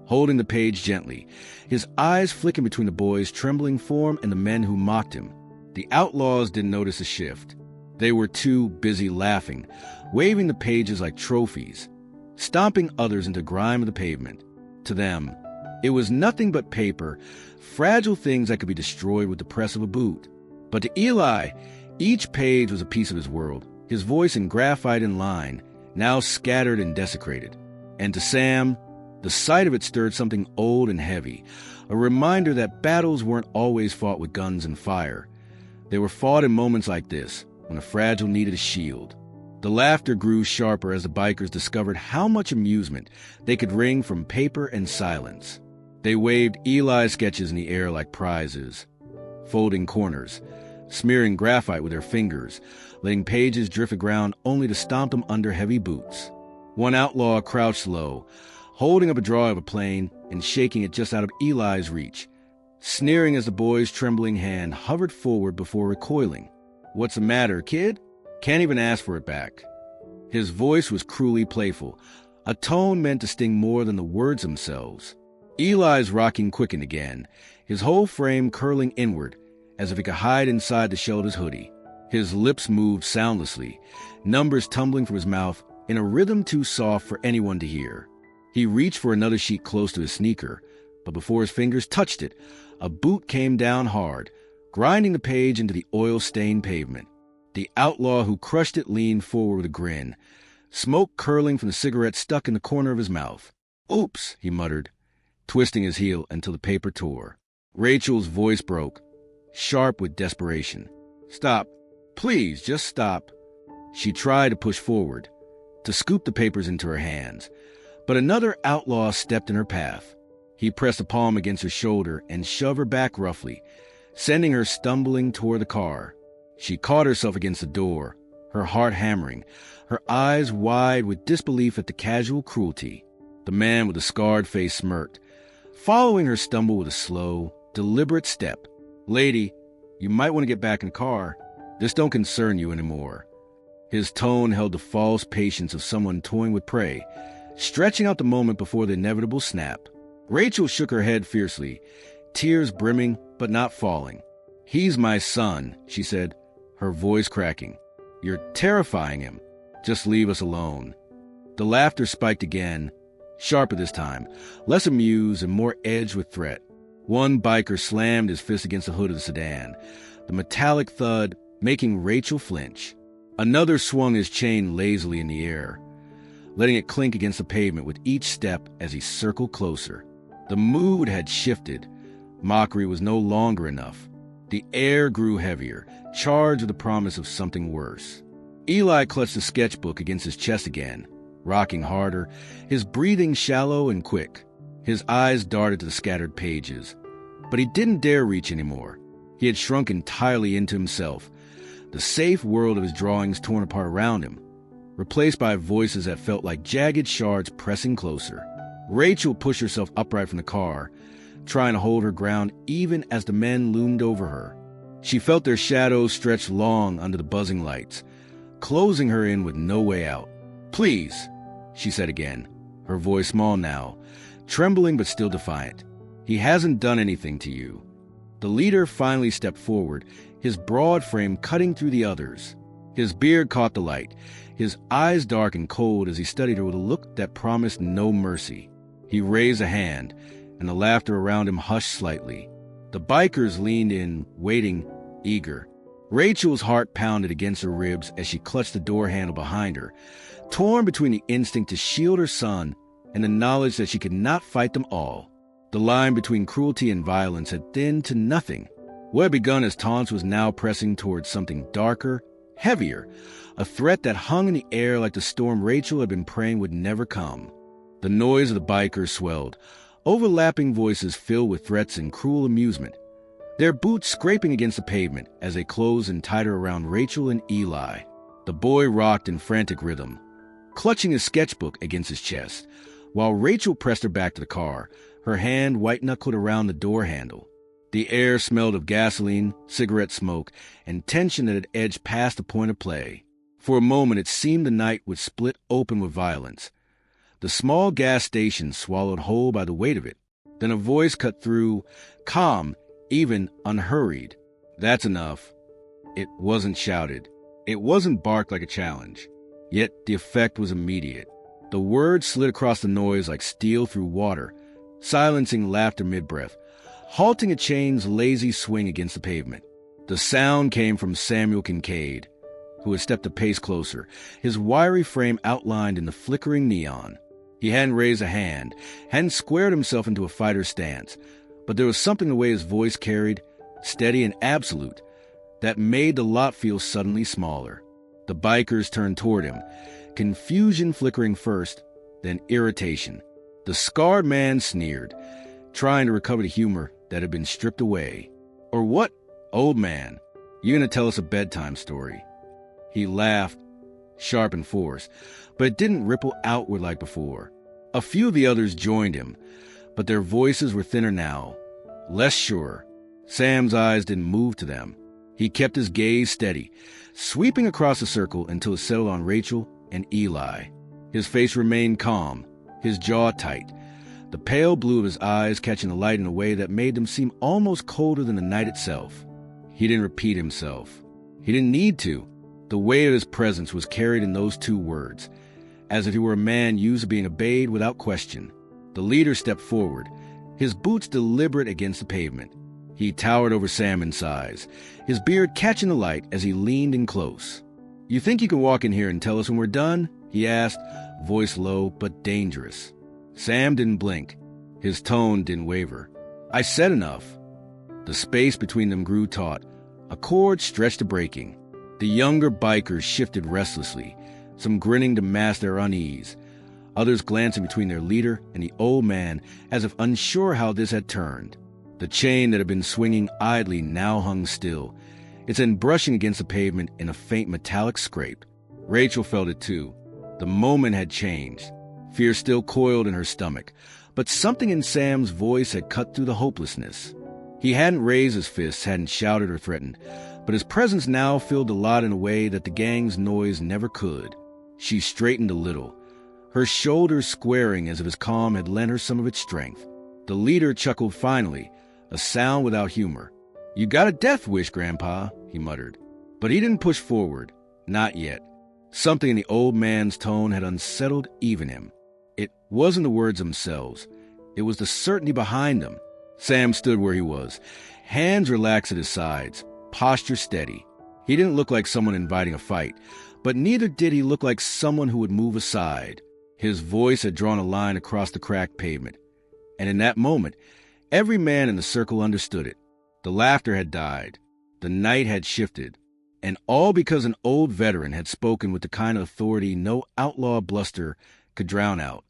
holding the page gently, his eyes flicking between the boy's trembling form and the men who mocked him. The outlaws didn't notice a shift. They were too busy laughing, waving the pages like trophies, stomping others into grime of the pavement. To them, it was nothing but paper, fragile things that could be destroyed with the press of a boot. But to Eli, each page was a piece of his world, his voice in graphite and line, now scattered and desecrated. And to Sam, the sight of it stirred something old and heavy, a reminder that battles weren't always fought with guns and fire. They were fought in moments like this, when a fragile needed a shield. The laughter grew sharper as the bikers discovered how much amusement they could wring from paper and silence. They waved Eli's sketches in the air like prizes, folding corners, smearing graphite with their fingers, letting pages drift aground only to stomp them under heavy boots. One outlaw crouched low, holding up a drawing of a plane and shaking it just out of Eli's reach, sneering as the boy's trembling hand hovered forward before recoiling. "What's the matter, kid?" Can't even ask for it back. His voice was cruelly playful, a tone meant to sting more than the words themselves. Eli's rocking quickened again, his whole frame curling inward, as if it could hide inside the shell of his hoodie. His lips moved soundlessly, numbers tumbling from his mouth in a rhythm too soft for anyone to hear. He reached for another sheet close to his sneaker, but before his fingers touched it, a boot came down hard, grinding the page into the oil-stained pavement. The outlaw who crushed it leaned forward with a grin, smoke curling from the cigarette stuck in the corner of his mouth. "Oops," he muttered, twisting his heel until the paper tore. Rachel's voice broke, sharp with desperation. "Stop. Please, just stop." She tried to push forward, to scoop the papers into her hands, but another outlaw stepped in her path. He pressed a palm against her shoulder and shoved her back roughly, sending her stumbling toward the car. She caught herself against the door, her heart hammering, her eyes wide with disbelief at the casual cruelty. The man with the scarred face smirked, following her stumble with a slow, deliberate step. "Lady, you might want to get back in the car. This don't concern you anymore." His tone held the false patience of someone toying with prey, stretching out the moment before the inevitable snap. Rachel shook her head fiercely, tears brimming but not falling. "He's my son," she said, her voice cracking. "You're terrifying him. Just leave us alone." The laughter spiked again, sharper this time, less amused and more edged with threat. One biker slammed his fist against the hood of the sedan, the metallic thud making Rachel flinch. Another swung his chain lazily in the air, letting it clink against the pavement with each step as he circled closer. The mood had shifted. Mockery was no longer enough. The air grew heavier, charged with the promise of something worse. Eli clutched the sketchbook against his chest again, rocking harder, his breathing shallow and quick. His eyes darted to the scattered pages. But he didn't dare reach anymore. He had shrunk entirely into himself, the safe world of his drawings torn apart around him, replaced by voices that felt like jagged shards pressing closer. Rachel pushed herself upright from the car, trying to hold her ground even as the men loomed over her. She felt their shadows stretch long under the buzzing lights, closing her in with no way out. "Please," she said again, her voice small now, trembling but still defiant. "He hasn't done anything to you." The leader finally stepped forward, his broad frame cutting through the others. His beard caught the light, his eyes dark and cold as he studied her with a look that promised no mercy. He raised a hand, and the laughter around him hushed slightly. The bikers leaned in, waiting, eager. Rachel's heart pounded against her ribs as she clutched the door handle behind her, torn between the instinct to shield her son and the knowledge that she could not fight them all. The line between cruelty and violence had thinned to nothing. What had begun as taunts was now pressing towards something darker, heavier, a threat that hung in the air like the storm Rachel had been praying would never come. The noise of the bikers swelled, overlapping voices filled with threats and cruel amusement, their boots scraping against the pavement as they closed in tighter around Rachel and Eli. The boy rocked in frantic rhythm, clutching his sketchbook against his chest, while Rachel pressed her back to the car, her hand white-knuckled around the door handle. The air smelled of gasoline, cigarette smoke, and tension that had edged past the point of play. For a moment it seemed the night would split open with violence. The small gas station swallowed whole by the weight of it. Then a voice cut through, calm, even unhurried. "That's enough." It wasn't shouted. It wasn't barked like a challenge. Yet the effect was immediate. The words slid across the noise like steel through water, silencing laughter mid-breath, halting a chain's lazy swing against the pavement. The sound came from Samuel Kincaid, who had stepped a pace closer, his wiry frame outlined in the flickering neon. He hadn't raised a hand, hadn't squared himself into a fighter's stance, but there was something the way his voice carried, steady and absolute, that made the lot feel suddenly smaller. The bikers turned toward him, confusion flickering first, then irritation. The scarred man sneered, trying to recover the humor that had been stripped away. "Or what, old man? You gonna tell us a bedtime story?" He laughed, sharp and forced, but it didn't ripple outward like before. A few of the others joined him, but their voices were thinner now, less sure. Sam's eyes didn't move to them. He kept his gaze steady, sweeping across the circle until it settled on Rachel and Eli. His face remained calm, his jaw tight, the pale blue of his eyes catching the light in a way that made them seem almost colder than the night itself. He didn't repeat himself. He didn't need to. The weight of his presence was carried in those two words, as if he were a man used to being obeyed without question. The leader stepped forward, his boots deliberate against the pavement. He towered over Sam in size, his beard catching the light as he leaned in close. "You think you can walk in here and tell us when we're done?" he asked, voice low but dangerous. Sam didn't blink. His tone didn't waver. "I said enough." The space between them grew taut, a cord stretched to breaking. The younger bikers shifted restlessly, some grinning to mask their unease, others glancing between their leader and the old man as if unsure how this had turned. The chain that had been swinging idly now hung still, its end brushing against the pavement in a faint metallic scrape. Rachel felt it too. The moment had changed. Fear still coiled in her stomach, but something in Sam's voice had cut through the hopelessness. He hadn't raised his fists, hadn't shouted or threatened, but his presence now filled the lot in a way that the gang's noise never could. She straightened a little, her shoulders squaring as if his calm had lent her some of its strength. The leader chuckled finally, a sound without humor. "You got a death wish, Grandpa," he muttered. But he didn't push forward, not yet. Something in the old man's tone had unsettled even him. It wasn't the words themselves. It was the certainty behind them. Sam stood where he was, hands relaxed at his sides, posture steady. He didn't look like someone inviting a fight, but neither did he look like someone who would move aside. His voice had drawn a line across the cracked pavement, and in that moment, every man in the circle understood it. The laughter had died. The night had shifted. And all because an old veteran had spoken with the kind of authority no outlaw bluster could drown out.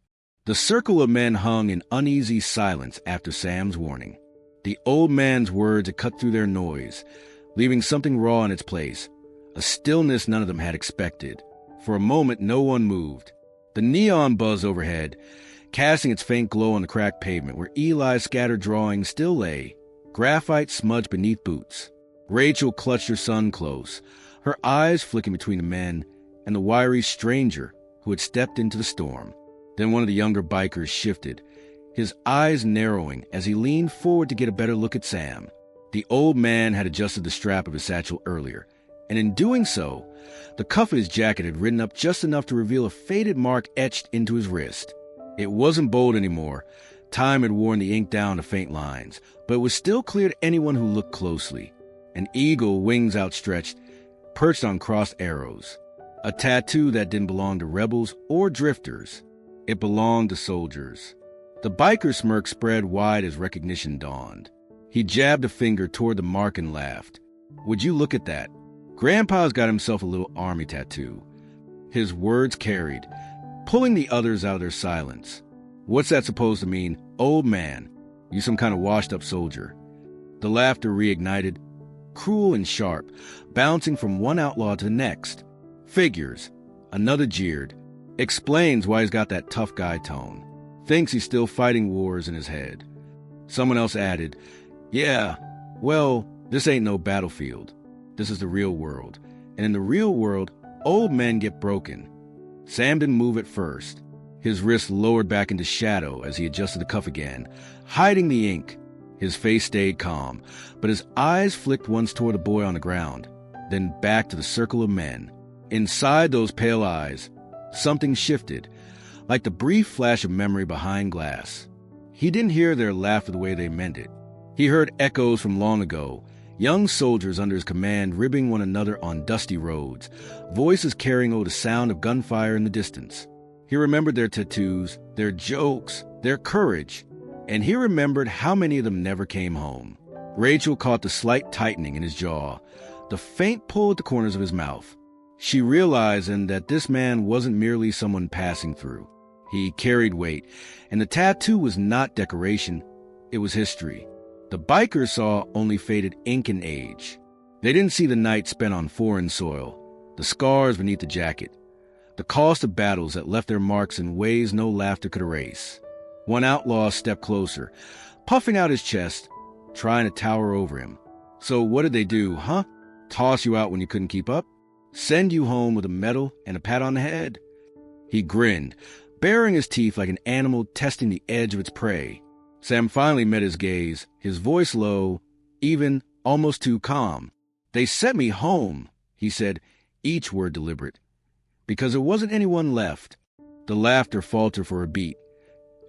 The circle of men hung in uneasy silence after Sam's warning. The old man's words had cut through their noise, leaving something raw in its place, a stillness none of them had expected. For a moment, no one moved. The neon buzzed overhead, casting its faint glow on the cracked pavement where Eli's scattered drawings still lay, graphite smudged beneath boots. Rachel clutched her son close, her eyes flicking between the men and the wiry stranger who had stepped into the storm. Then one of the younger bikers shifted, his eyes narrowing as he leaned forward to get a better look at Sam. The old man had adjusted the strap of his satchel earlier, and in doing so, the cuff of his jacket had ridden up just enough to reveal a faded mark etched into his wrist. It wasn't bold anymore. Time had worn the ink down to faint lines, but it was still clear to anyone who looked closely. An eagle, wings outstretched, perched on crossed arrows. A tattoo that didn't belong to rebels or drifters. It belonged to soldiers. The biker's smirk spread wide as recognition dawned. He jabbed a finger toward the mark and laughed. "Would you look at that? Grandpa's got himself a little army tattoo." His words carried, pulling the others out of their silence. "What's that supposed to mean? Old man, you some kind of washed-up soldier?" The laughter reignited, cruel and sharp, bouncing from one outlaw to the next. "Figures." Another jeered. "Explains why he's got that tough guy tone. Thinks he's still fighting wars in his head." Someone else added, "Yeah, well, this ain't no battlefield. This is the real world. And in the real world, old men get broken." Sam didn't move at first. His wrist lowered back into shadow as he adjusted the cuff again, hiding the ink. His face stayed calm, but his eyes flicked once toward the boy on the ground, then back to the circle of men. Inside those pale eyes, something shifted, like the brief flash of memory behind glass. He didn't hear their laughter the way they meant it. He heard echoes from long ago, young soldiers under his command ribbing one another on dusty roads, voices carrying over the sound of gunfire in the distance. He remembered their tattoos, their jokes, their courage, and he remembered how many of them never came home. Rachel caught the slight tightening in his jaw, the faint pull at the corners of his mouth. She realized then that this man wasn't merely someone passing through. He carried weight, and the tattoo was not decoration, it was history. The bikers saw only faded ink and age. They didn't see the night spent on foreign soil, the scars beneath the jacket, the cost of battles that left their marks in ways no laughter could erase. One outlaw stepped closer, puffing out his chest, trying to tower over him. "So what did they do, huh? Toss you out when you couldn't keep up? Send you home with a medal and a pat on the head?" He grinned, baring his teeth like an animal testing the edge of its prey. Sam finally met his gaze, his voice low, even almost too calm. "They sent me home," he said, each word deliberate, "because there wasn't anyone left." The laughter faltered for a beat,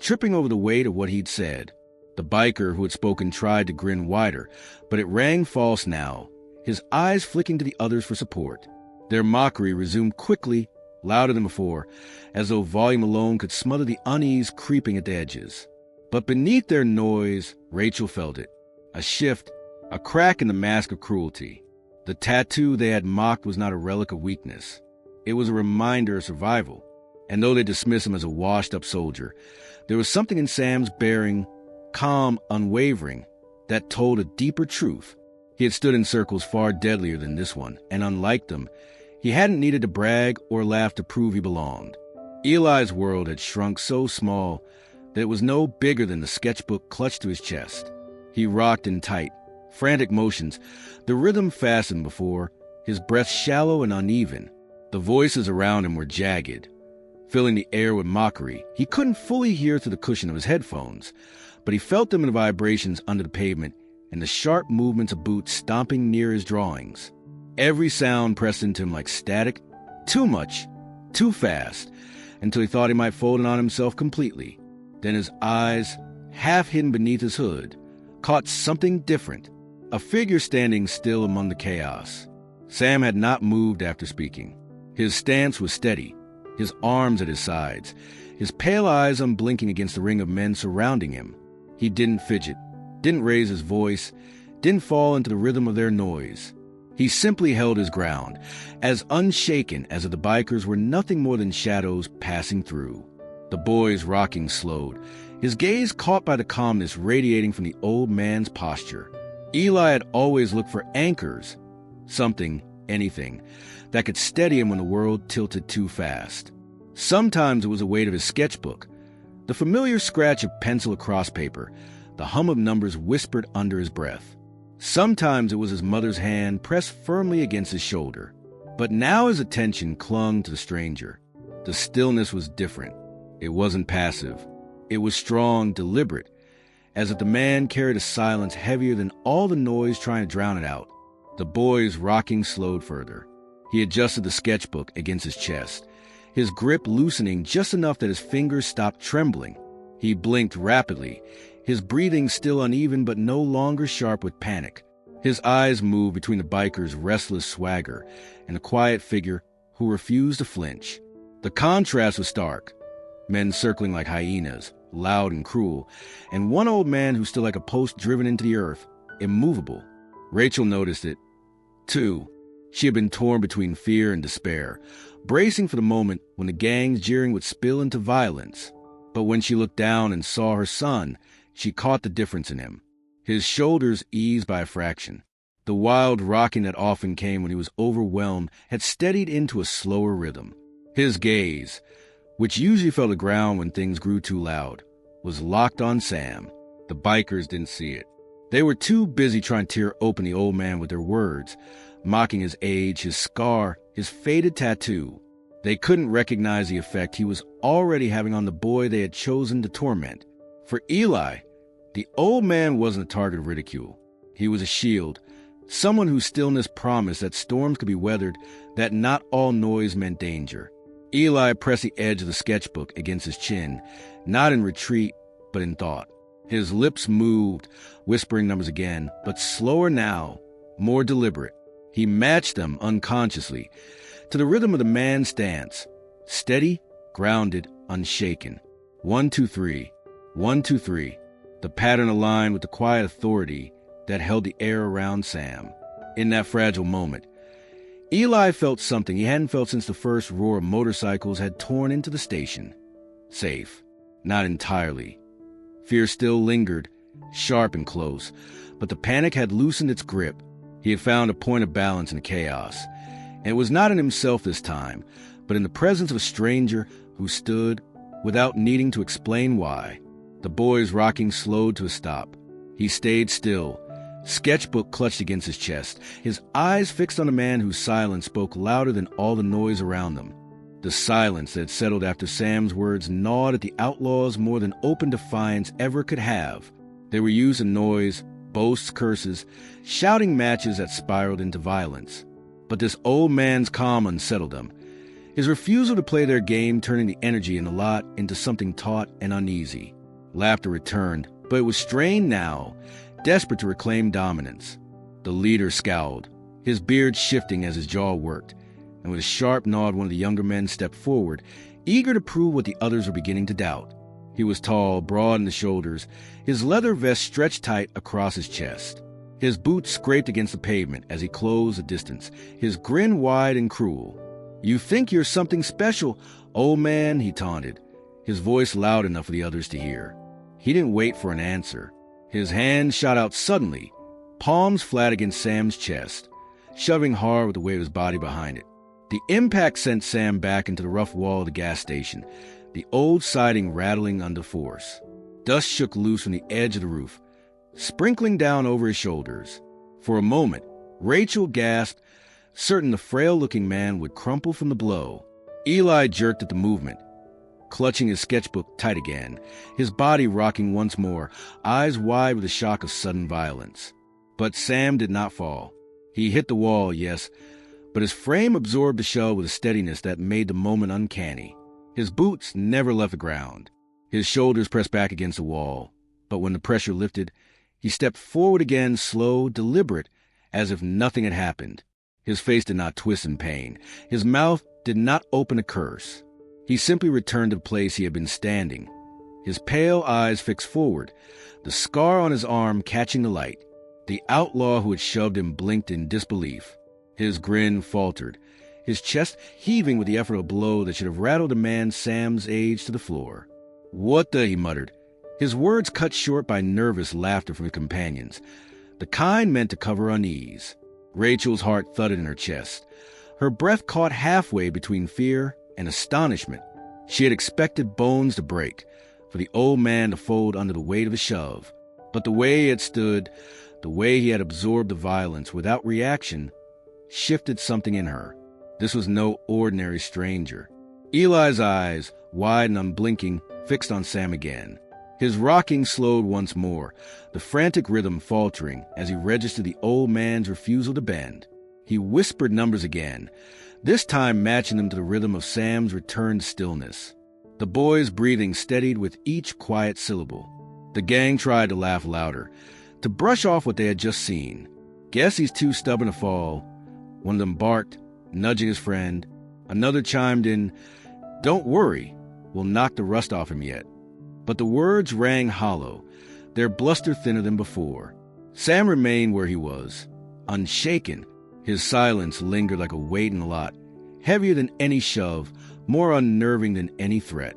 tripping over the weight of what he'd said. The biker who had spoken tried to grin wider, but it rang false now, his eyes flicking to the others for support. Their mockery resumed quickly, louder than before, as though volume alone could smother the unease creeping at the edges. But beneath their noise, Rachel felt it. A shift, a crack in the mask of cruelty. The tattoo they had mocked was not a relic of weakness. It was a reminder of survival. And though they dismissed him as a washed-up soldier, there was something in Sam's bearing, calm, unwavering, that told a deeper truth. He had stood in circles far deadlier than this one, and unlike them, he hadn't needed to brag or laugh to prove he belonged. Eli's world had shrunk so small that it was no bigger than the sketchbook clutched to his chest. He rocked in tight, frantic motions, the rhythm fastened before, his breath shallow and uneven. The voices around him were jagged, filling the air with mockery. He couldn't fully hear through the cushion of his headphones, but he felt them in the vibrations under the pavement and the sharp movements of boots stomping near his drawings. Every sound pressed into him like static, too much, too fast, until he thought he might fold it on himself completely. Then his eyes, half hidden beneath his hood, caught something different, a figure standing still among the chaos. Sam had not moved after speaking. His stance was steady, his arms at his sides, his pale eyes unblinking against the ring of men surrounding him. He didn't fidget, didn't raise his voice, didn't fall into the rhythm of their noise. He simply held his ground, as unshaken as if the bikers were nothing more than shadows passing through. The boy's rocking slowed, his gaze caught by the calmness radiating from the old man's posture. Eli had always looked for anchors, something anything, that could steady him when the world tilted too fast. Sometimes it was the weight of his sketchbook, the familiar scratch of pencil across paper, the hum of numbers whispered under his breath. Sometimes it was his mother's hand pressed firmly against his shoulder. But now his attention clung to the stranger. The stillness was different. It wasn't passive. It was strong, deliberate, as if the man carried a silence heavier than all the noise trying to drown it out. The boy's rocking slowed further. He adjusted the sketchbook against his chest, his grip loosening just enough that his fingers stopped trembling. He blinked rapidly, his breathing still uneven but no longer sharp with panic. His eyes moved between the biker's restless swagger and the quiet figure who refused to flinch. The contrast was stark. Men circling like hyenas, loud and cruel, and one old man who stood like a post driven into the earth, immovable. Rachel noticed it, too. She had been torn between fear and despair, bracing for the moment when the gang's jeering would spill into violence. But when she looked down and saw her son, she caught the difference in him. His shoulders eased by a fraction. The wild rocking that often came when he was overwhelmed had steadied into a slower rhythm. His gaze, which usually fell to the ground when things grew too loud, was locked on Sam. The bikers didn't see it. They were too busy trying to tear open the old man with their words, mocking his age, his scar, his faded tattoo. They couldn't recognize the effect he was already having on the boy they had chosen to torment. For Eli, the old man wasn't a target of ridicule. He was a shield, someone whose stillness promised that storms could be weathered, that not all noise meant danger. Eli pressed the edge of the sketchbook against his chin, not in retreat, but in thought. His lips moved, whispering numbers again, but slower now, more deliberate. He matched them unconsciously to the rhythm of the man's stance, steady, grounded, unshaken. 1, 2, 3. 1, 2, 3. The pattern aligned with the quiet authority that held the air around Sam. In that fragile moment, Eli felt something he hadn't felt since the first roar of motorcycles had torn into the station. Safe. Not entirely. Fear still lingered, sharp and close, but the panic had loosened its grip. He had found a point of balance in the chaos, and it was not in himself this time, but in the presence of a stranger who stood without needing to explain why. The boy's rocking slowed to a stop. He stayed still, sketchbook clutched against his chest, his eyes fixed on a man whose silence spoke louder than all the noise around them. The silence that had settled after Sam's words gnawed at the Outlaws more than open defiance ever could have. They were used in noise, boasts, curses, shouting matches that spiraled into violence. But this old man's calm unsettled them. His refusal to play their game turning the energy in the lot into something taut and uneasy. Laughter returned, but it was strained now, desperate to reclaim dominance. The leader scowled, his beard shifting as his jaw worked, and with a sharp nod one of the younger men stepped forward, eager to prove what the others were beginning to doubt. He was tall, broad in the shoulders, his leather vest stretched tight across his chest. His boots scraped against the pavement as he closed the distance, his grin wide and cruel. "You think you're something special, old man," he taunted, his voice loud enough for the others to hear. He didn't wait for an answer. His hand shot out suddenly, palms flat against Sam's chest, shoving hard with the weight of his body behind it. The impact sent Sam back into the rough wall of the gas station, the old siding rattling under force. Dust shook loose from the edge of the roof, sprinkling down over his shoulders. For a moment, Rachel gasped, certain the frail-looking man would crumple from the blow. Eli jerked at the movement, clutching his sketchbook tight again, his body rocking once more, eyes wide with the shock of sudden violence. But Sam did not fall. He hit the wall, yes, but his frame absorbed the shell with a steadiness that made the moment uncanny. His boots never left the ground. His shoulders pressed back against the wall, but when the pressure lifted, he stepped forward again, slow, deliberate, as if nothing had happened. His face did not twist in pain. His mouth did not open a curse. He simply returned to the place he had been standing, his pale eyes fixed forward, the scar on his arm catching the light. The outlaw who had shoved him blinked in disbelief. His grin faltered, his chest heaving with the effort of a blow that should have rattled a man Sam's age to the floor. "What the?" he muttered, his words cut short by nervous laughter from his companions, the kind meant to cover unease. Rachel's heart thudded in her chest. Her breath caught halfway between fear and astonishment. She had expected bones to break, for the old man to fold under the weight of a shove. But the way he had stood, the way he had absorbed the violence without reaction, shifted something in her. This was no ordinary stranger. Eli's eyes, wide and unblinking, fixed on Sam again. His rocking slowed once more, the frantic rhythm faltering as he registered the old man's refusal to bend. He whispered numbers again, this time matching them to the rhythm of Sam's returned stillness. The boy's breathing steadied with each quiet syllable. The gang tried to laugh louder, to brush off what they had just seen. Guess he's too stubborn to fall. One of them barked, nudging his friend. Another chimed in, don't worry, we'll knock the rust off him yet. But the words rang hollow, their bluster thinner than before. Sam remained where he was, unshaken. His silence lingered like a weight in the lot, heavier than any shove, more unnerving than any threat.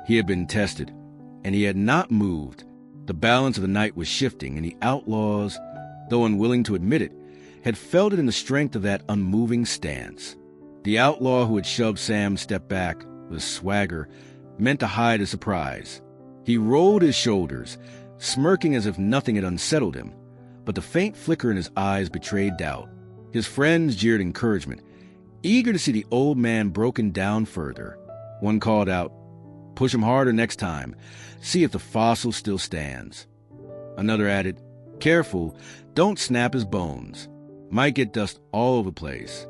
He had been tested, and he had not moved. The balance of the night was shifting, and the outlaws, though unwilling to admit it, had felt it in the strength of that unmoving stance. The outlaw who had shoved Sam stepped back with a swagger meant to hide his surprise. He rolled his shoulders, smirking as if nothing had unsettled him, but the faint flicker in his eyes betrayed doubt. His friends jeered encouragement, eager to see the old man broken down further. One called out, push him harder next time, see if the fossil still stands. Another added, careful, don't snap his bones. Might get dust all over the place.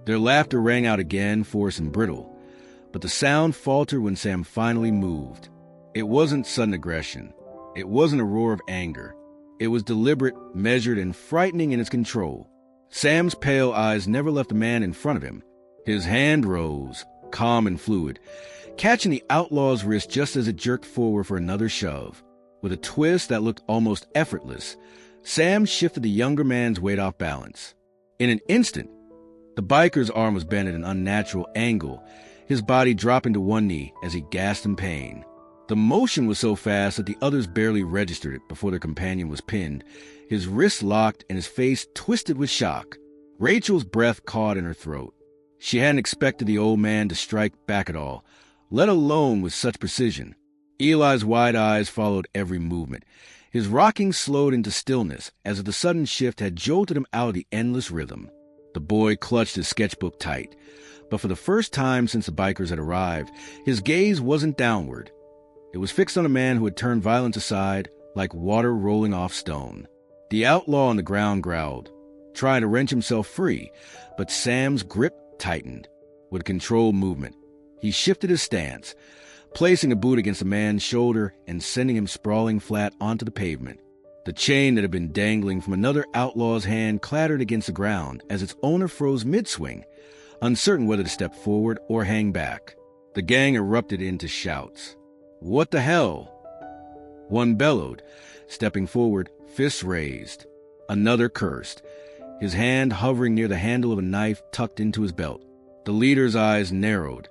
Their laughter rang out again, forced and brittle, but the sound faltered when Sam finally moved. It wasn't sudden aggression. It wasn't a roar of anger. It was deliberate, measured, and frightening in its control. Sam's pale eyes never left the man in front of him. His hand rose, calm and fluid, catching the outlaw's wrist just as it jerked forward for another shove. With a twist that looked almost effortless, Sam shifted the younger man's weight off balance. In an instant, the biker's arm was bent at an unnatural angle, his body dropping to one knee as he gasped in pain. The motion was so fast that the others barely registered it before their companion was pinned, his wrists locked and his face twisted with shock. Rachel's breath caught in her throat. She hadn't expected the old man to strike back at all, let alone with such precision. Eli's wide eyes followed every movement. His rocking slowed into stillness, as if the sudden shift had jolted him out of the endless rhythm. The boy clutched his sketchbook tight, but for the first time since the bikers had arrived, his gaze wasn't downward. It was fixed on a man who had turned violence aside like water rolling off stone. The outlaw on the ground growled, trying to wrench himself free, but Sam's grip tightened. With a controlled movement, he shifted his stance, placing a boot against the man's shoulder and sending him sprawling flat onto the pavement. The chain that had been dangling from another outlaw's hand clattered against the ground as its owner froze mid-swing, uncertain whether to step forward or hang back. The gang erupted into shouts. "What the hell?" One bellowed, stepping forward, fists raised. Another cursed, his hand hovering near the handle of a knife tucked into his belt. The leader's eyes narrowed,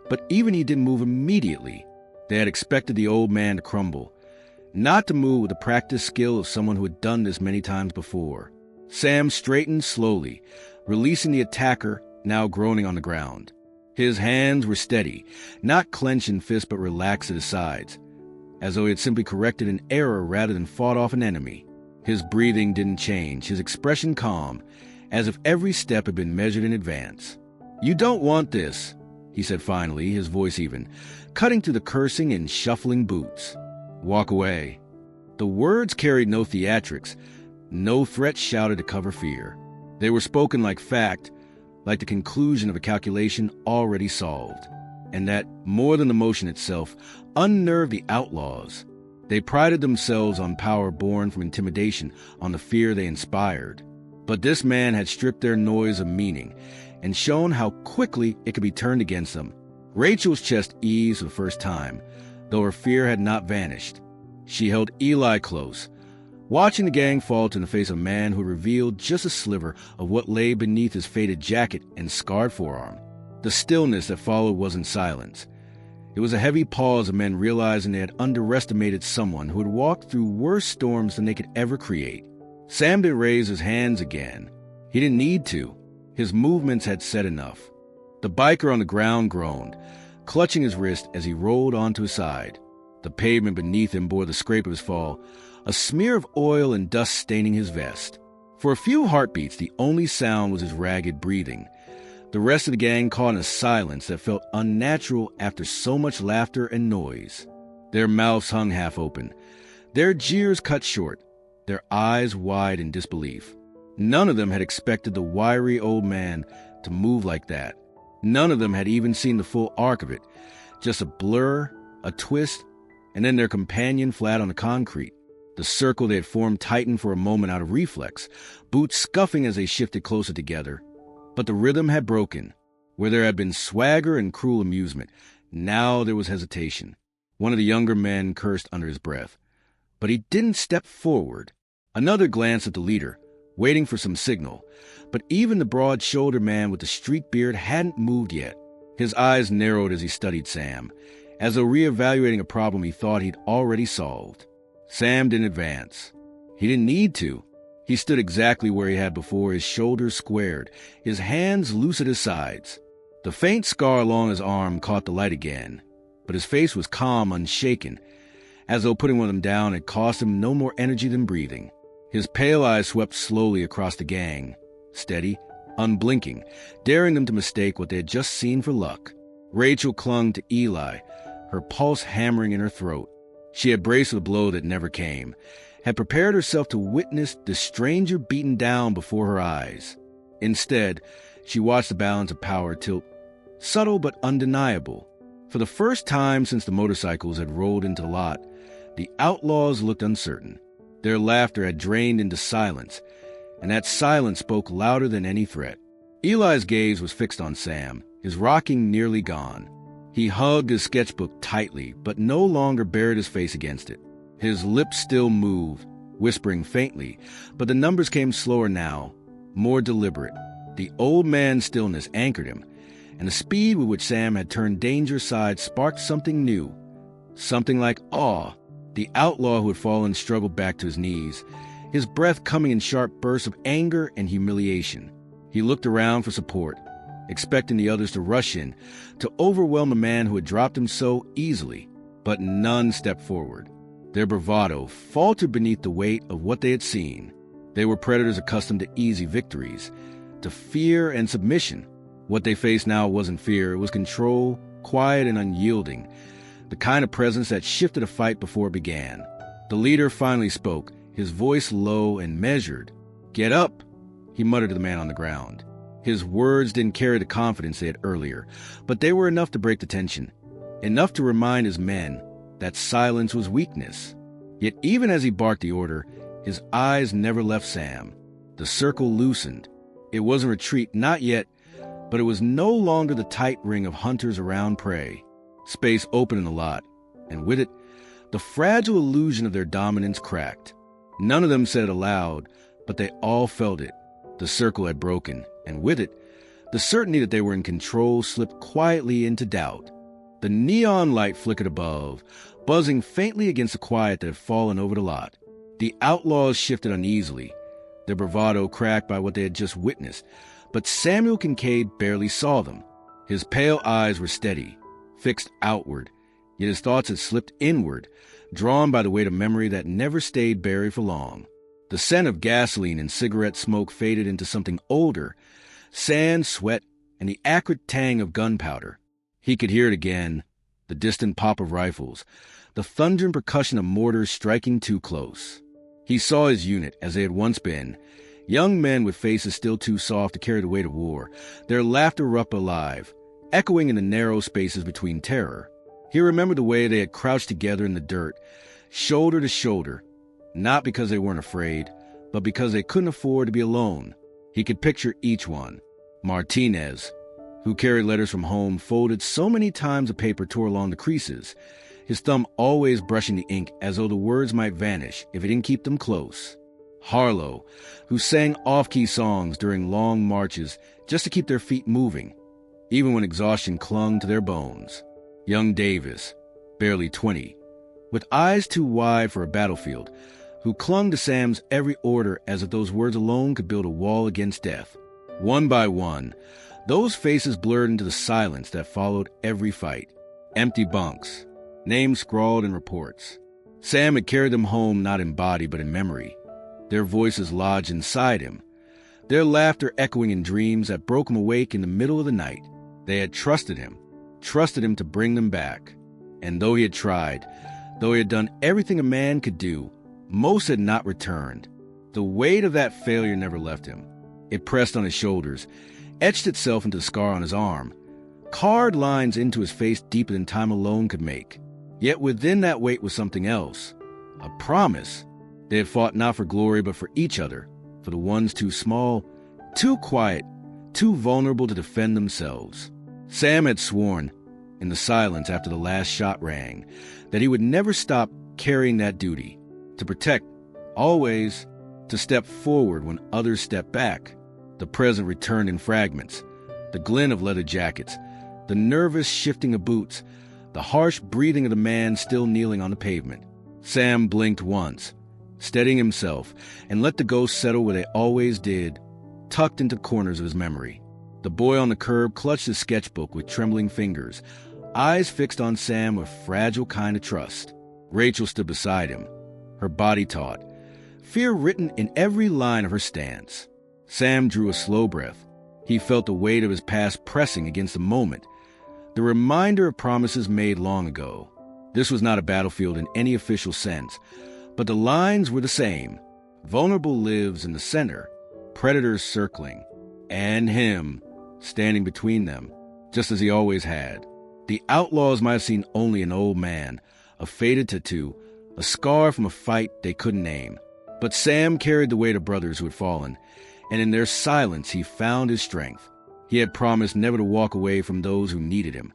but even he didn't move immediately. They had expected the old man to crumble, not to move with the practiced skill of someone who had done this many times before. Sam straightened slowly, releasing the attacker, now groaning on the ground. His hands were steady, not clenched in fists but relaxed at his sides, as though he had simply corrected an error rather than fought off an enemy. His breathing didn't change, his expression calm, as if every step had been measured in advance. "You don't want this," he said finally, his voice even, cutting through the cursing and shuffling boots. "Walk away." The words carried no theatrics, no threat shouted to cover fear. They were spoken like fact, like the conclusion of a calculation already solved. And that, more than the motion itself, unnerved the outlaws. They prided themselves on power born from intimidation, on the fear they inspired. But this man had stripped their noise of meaning and shown how quickly it could be turned against them. Rachel's chest eased for the first time, though her fear had not vanished. She held Eli close, watching the gang fall to the face of a man who revealed just a sliver of what lay beneath his faded jacket and scarred forearm. The stillness that followed wasn't silence. It was a heavy pause of men realizing they had underestimated someone who had walked through worse storms than they could ever create. Sam didn't raise his hands again. He didn't need to. His movements had said enough. The biker on the ground groaned, clutching his wrist as he rolled onto his side. The pavement beneath him bore the scrape of his fall, a smear of oil and dust staining his vest. For a few heartbeats, the only sound was his ragged breathing. The rest of the gang caught in a silence that felt unnatural after so much laughter and noise. Their mouths hung half open, their jeers cut short, their eyes wide in disbelief. None of them had expected the wiry old man to move like that. None of them had even seen the full arc of it, just a blur, a twist, and then their companion flat on the concrete. The circle they had formed tightened for a moment out of reflex, boots scuffing as they shifted closer together. But the rhythm had broken. Where there had been swagger and cruel amusement, now there was hesitation. One of the younger men cursed under his breath. But he didn't step forward. Another glanced at the leader, waiting for some signal. But even the broad-shouldered man with the streaked beard hadn't moved yet. His eyes narrowed as he studied Sam, as though reevaluating a problem he thought he'd already solved. Sam didn't advance. He didn't need to. He stood exactly where he had before, his shoulders squared, his hands loose at his sides. The faint scar along his arm caught the light again, but his face was calm, unshaken, as though putting one of them down had cost him no more energy than breathing. His pale eyes swept slowly across the gang, steady, unblinking, daring them to mistake what they had just seen for luck. Rachel clung to Eli, her pulse hammering in her throat. She had braced for the blow that never came, had prepared herself to witness the stranger beaten down before her eyes. Instead, she watched the balance of power tilt, subtle but undeniable. For the first time since the motorcycles had rolled into the lot, the outlaws looked uncertain. Their laughter had drained into silence, and that silence spoke louder than any threat. Eli's gaze was fixed on Sam, his rocking nearly gone. He hugged his sketchbook tightly, but no longer buried his face against it. His lips still moved, whispering faintly, but the numbers came slower now, more deliberate. The old man's stillness anchored him, and the speed with which Sam had turned danger aside sparked something new, something like awe. The outlaw who had fallen struggled back to his knees, his breath coming in sharp bursts of anger and humiliation. He looked around for support, expecting the others to rush in, to overwhelm a man who had dropped him so easily, but none stepped forward. Their bravado faltered beneath the weight of what they had seen. They were predators accustomed to easy victories, to fear and submission. What they faced now wasn't fear, it was control, quiet and unyielding, the kind of presence that shifted a fight before it began. The leader finally spoke, his voice low and measured. "Get up," he muttered to the man on the ground. His words didn't carry the confidence they had earlier, but they were enough to break the tension, enough to remind his men that silence was weakness. Yet even as he barked the order, his eyes never left Sam. The circle loosened. It wasn't retreat, not yet, but it was no longer the tight ring of hunters around prey. Space opened in the lot, and with it, the fragile illusion of their dominance cracked. None of them said it aloud, but they all felt it. The circle had broken, and with it, the certainty that they were in control slipped quietly into doubt. The neon light flickered above, buzzing faintly against the quiet that had fallen over the lot. The outlaws shifted uneasily, their bravado cracked by what they had just witnessed, but Samuel Kincaid barely saw them. His pale eyes were steady, fixed outward, yet his thoughts had slipped inward, drawn by the weight of memory that never stayed buried for long. The scent of gasoline and cigarette smoke faded into something older, sand, sweat, and the acrid tang of gunpowder. He could hear it again, the distant pop of rifles, the thundering percussion of mortars striking too close. He saw his unit as they had once been, young men with faces still too soft to carry the weight of war, their laughter rough alive, echoing in the narrow spaces between terror. He remembered the way they had crouched together in the dirt, shoulder to shoulder, not because they weren't afraid, but because they couldn't afford to be alone. He could picture each one. Martinez, who carried letters from home folded so many times the paper tore along the creases, his thumb always brushing the ink as though the words might vanish if he didn't keep them close. Harlow, who sang off-key songs during long marches just to keep their feet moving, even when exhaustion clung to their bones. Young Davis, barely 20, with eyes too wide for a battlefield, who clung to Sam's every order as if those words alone could build a wall against death. One by one, those faces blurred into the silence that followed every fight. Empty bunks, names scrawled in reports. Sam had carried them home not in body but in memory, their voices lodged inside him, their laughter echoing in dreams that broke him awake in the middle of the night. They had trusted him to bring them back. And though he had tried, though he had done everything a man could do, most had not returned. The weight of that failure never left him. It pressed on his shoulders, etched itself into the scar on his arm, carved lines into his face deeper than time alone could make. Yet within that weight was something else, a promise. They had fought not for glory but for each other, for the ones too small, too quiet, too vulnerable to defend themselves. Sam had sworn, in the silence after the last shot rang, that he would never stop carrying that duty, to protect, always, to step forward when others stepped back. The present returned in fragments, the glint of leather jackets, the nervous shifting of boots, the harsh breathing of the man still kneeling on the pavement. Sam blinked once, steadying himself, and let the ghosts settle where they always did, tucked into the corners of his memory. The boy on the curb clutched his sketchbook with trembling fingers, eyes fixed on Sam with fragile kind of trust. Rachel stood beside him, her body taut, fear written in every line of her stance. Sam drew a slow breath. He felt the weight of his past pressing against the moment, the reminder of promises made long ago. This was not a battlefield in any official sense, but the lines were the same. Vulnerable lives in the center, predators circling, and him standing between them, just as he always had. The Outlaws might have seen only an old man, a faded tattoo, a scar from a fight they couldn't name. But Sam carried the weight of brothers who had fallen, and in their silence he found his strength. He had promised never to walk away from those who needed him.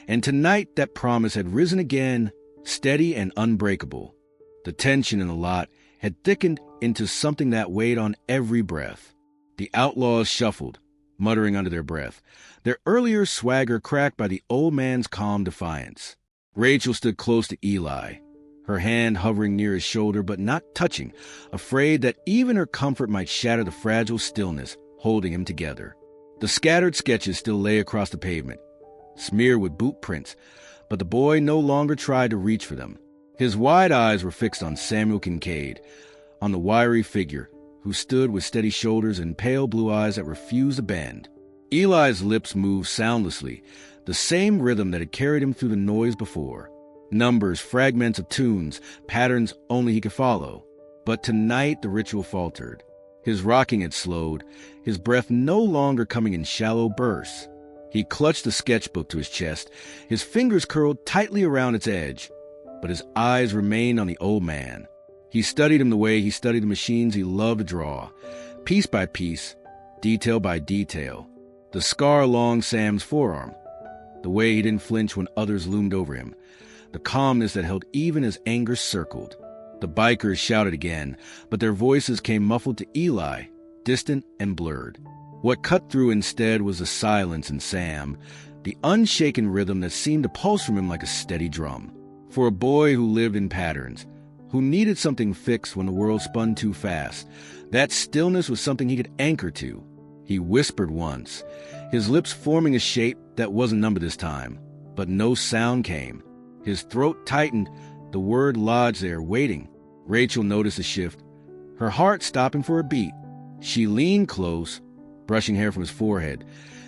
And tonight that promise had risen again, steady and unbreakable. The tension in the lot had thickened into something that weighed on every breath. The Outlaws shuffled, muttering under their breath, their earlier swagger cracked by the old man's calm defiance. Rachel stood close to Eli, her hand hovering near his shoulder but not touching, afraid that even her comfort might shatter the fragile stillness holding him together. The scattered sketches still lay across the pavement, smeared with boot prints, but the boy no longer tried to reach for them. His wide eyes were fixed on Samuel Kincaid, on the wiry figure who stood with steady shoulders and pale blue eyes that refused to bend. Eli's lips moved soundlessly, the same rhythm that had carried him through the noise before. Numbers, fragments of tunes, patterns only he could follow. But tonight the ritual faltered. His rocking had slowed, his breath no longer coming in shallow bursts. He clutched the sketchbook to his chest, his fingers curled tightly around its edge, but his eyes remained on the old man. He studied him the way he studied the machines he loved to draw, piece by piece, detail by detail. The scar along Sam's forearm, the way he didn't flinch when others loomed over him, the calmness that held even as anger circled. The bikers shouted again, but their voices came muffled to Eli, distant and blurred. What cut through instead was the silence in Sam, the unshaken rhythm that seemed to pulse from him like a steady drum. For a boy who lived in patterns, who needed something fixed when the world spun too fast, that stillness was something he could anchor to. He whispered once, his lips forming a shape that wasn't numbered this time, but no sound came. His throat tightened, the word lodged there, waiting. Rachel noticed a shift, her heart stopping for a beat. She leaned close, brushing hair from his forehead,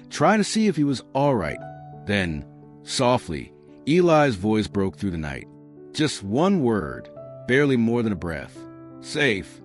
trying to see if he was all right. Then, softly, Eli's voice broke through the night. Just one word, barely more than a breath. Safe.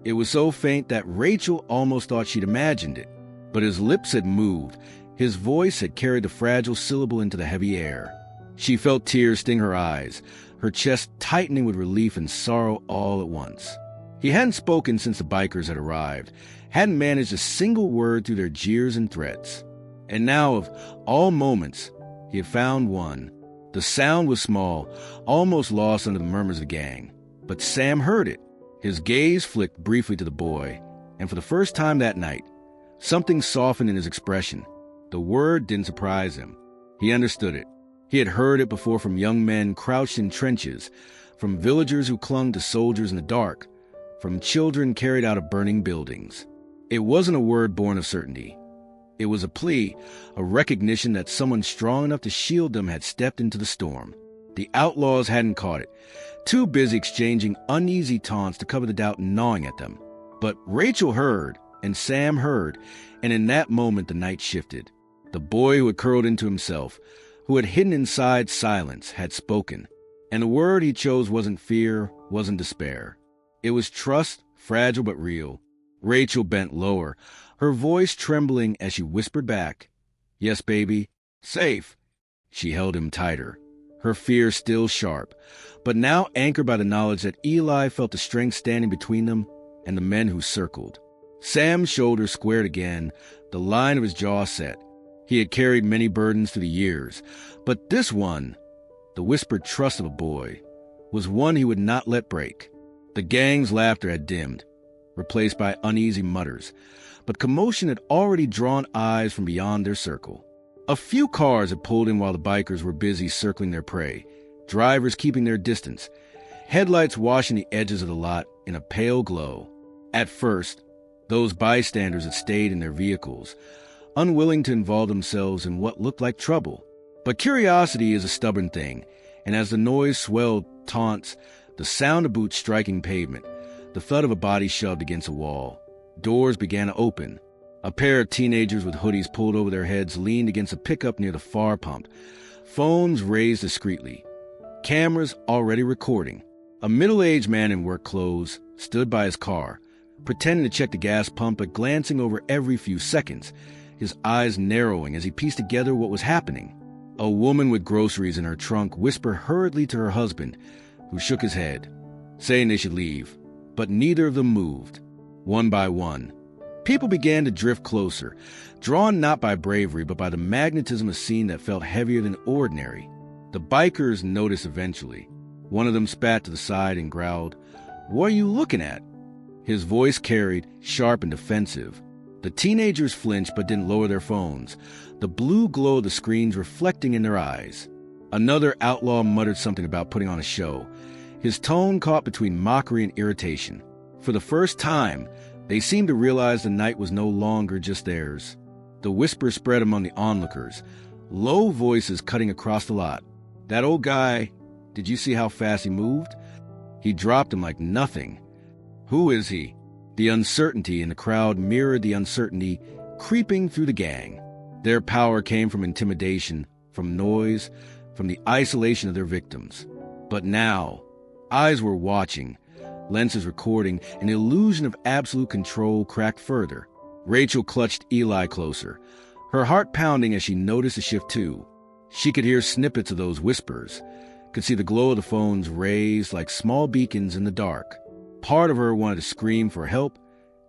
It was so faint that Rachel almost thought she'd imagined it. But his lips had moved. His voice had carried the fragile syllable into the heavy air. She felt tears sting her eyes, her chest tightening with relief and sorrow all at once. He hadn't spoken since the bikers had arrived, hadn't managed a single word through their jeers and threats. And now, of all moments, he had found one. The sound was small, almost lost under the murmurs of the gang. But Sam heard it. His gaze flicked briefly to the boy, and for the first time that night, something softened in his expression. The word didn't surprise him. He understood it. He had heard it before from young men crouched in trenches, from villagers who clung to soldiers in the dark, from children carried out of burning buildings. It wasn't a word born of certainty. It was a plea, a recognition that someone strong enough to shield them had stepped into the storm. The outlaws hadn't caught it, too busy exchanging uneasy taunts to cover the doubt gnawing at them. But Rachel heard, and Sam heard, and in that moment the night shifted. The boy who had curled into himself, who had hidden inside silence, had spoken. And the word he chose wasn't fear, wasn't despair. It was trust, fragile but real. Rachel bent lower, her voice trembling as she whispered back, "Yes, baby, safe." She held him tighter, her fear still sharp, but now anchored by the knowledge that Eli felt the strength standing between them and the men who circled. Sam's shoulders squared again, the line of his jaw set. He had carried many burdens through the years, but this one, the whispered trust of a boy, was one he would not let break. The gang's laughter had dimmed, replaced by uneasy mutters, but commotion had already drawn eyes from beyond their circle. A few cars had pulled in while the bikers were busy circling their prey, drivers keeping their distance, headlights washing the edges of the lot in a pale glow. At first, those bystanders had stayed in their vehicles, unwilling to involve themselves in what looked like trouble. But curiosity is a stubborn thing, and as the noise swelled, taunts, the sound of boots striking pavement, the thud of a body shoved against a wall, doors began to open. A pair of teenagers with hoodies pulled over their heads leaned against a pickup near the far pump, phones raised discreetly, cameras already recording. A middle-aged man in work clothes stood by his car, pretending to check the gas pump but glancing over every few seconds, his eyes narrowing as he pieced together what was happening. A woman with groceries in her trunk whispered hurriedly to her husband, who shook his head, saying they should leave, but neither of them moved. One by one, people began to drift closer, drawn not by bravery but by the magnetism of a scene that felt heavier than ordinary. The bikers noticed eventually. One of them spat to the side and growled, "What are you looking at?" His voice carried, sharp and defensive. The teenagers flinched but didn't lower their phones, the blue glow of the screens reflecting in their eyes. Another outlaw muttered something about putting on a show, his tone caught between mockery and irritation. For the first time, they seemed to realize the night was no longer just theirs. The whisper spread among the onlookers, low voices cutting across the lot. "That old guy, did you see how fast he moved? He dropped him like nothing. Who is he?" The uncertainty in the crowd mirrored the uncertainty creeping through the gang. Their power came from intimidation, from noise, from the isolation of their victims. But now, eyes were watching, lenses recording, an illusion of absolute control cracked further. Rachel clutched Eli closer, her heart pounding as she noticed the shift too. She could hear snippets of those whispers, could see the glow of the phones raised like small beacons in the dark. Part of her wanted to scream for help,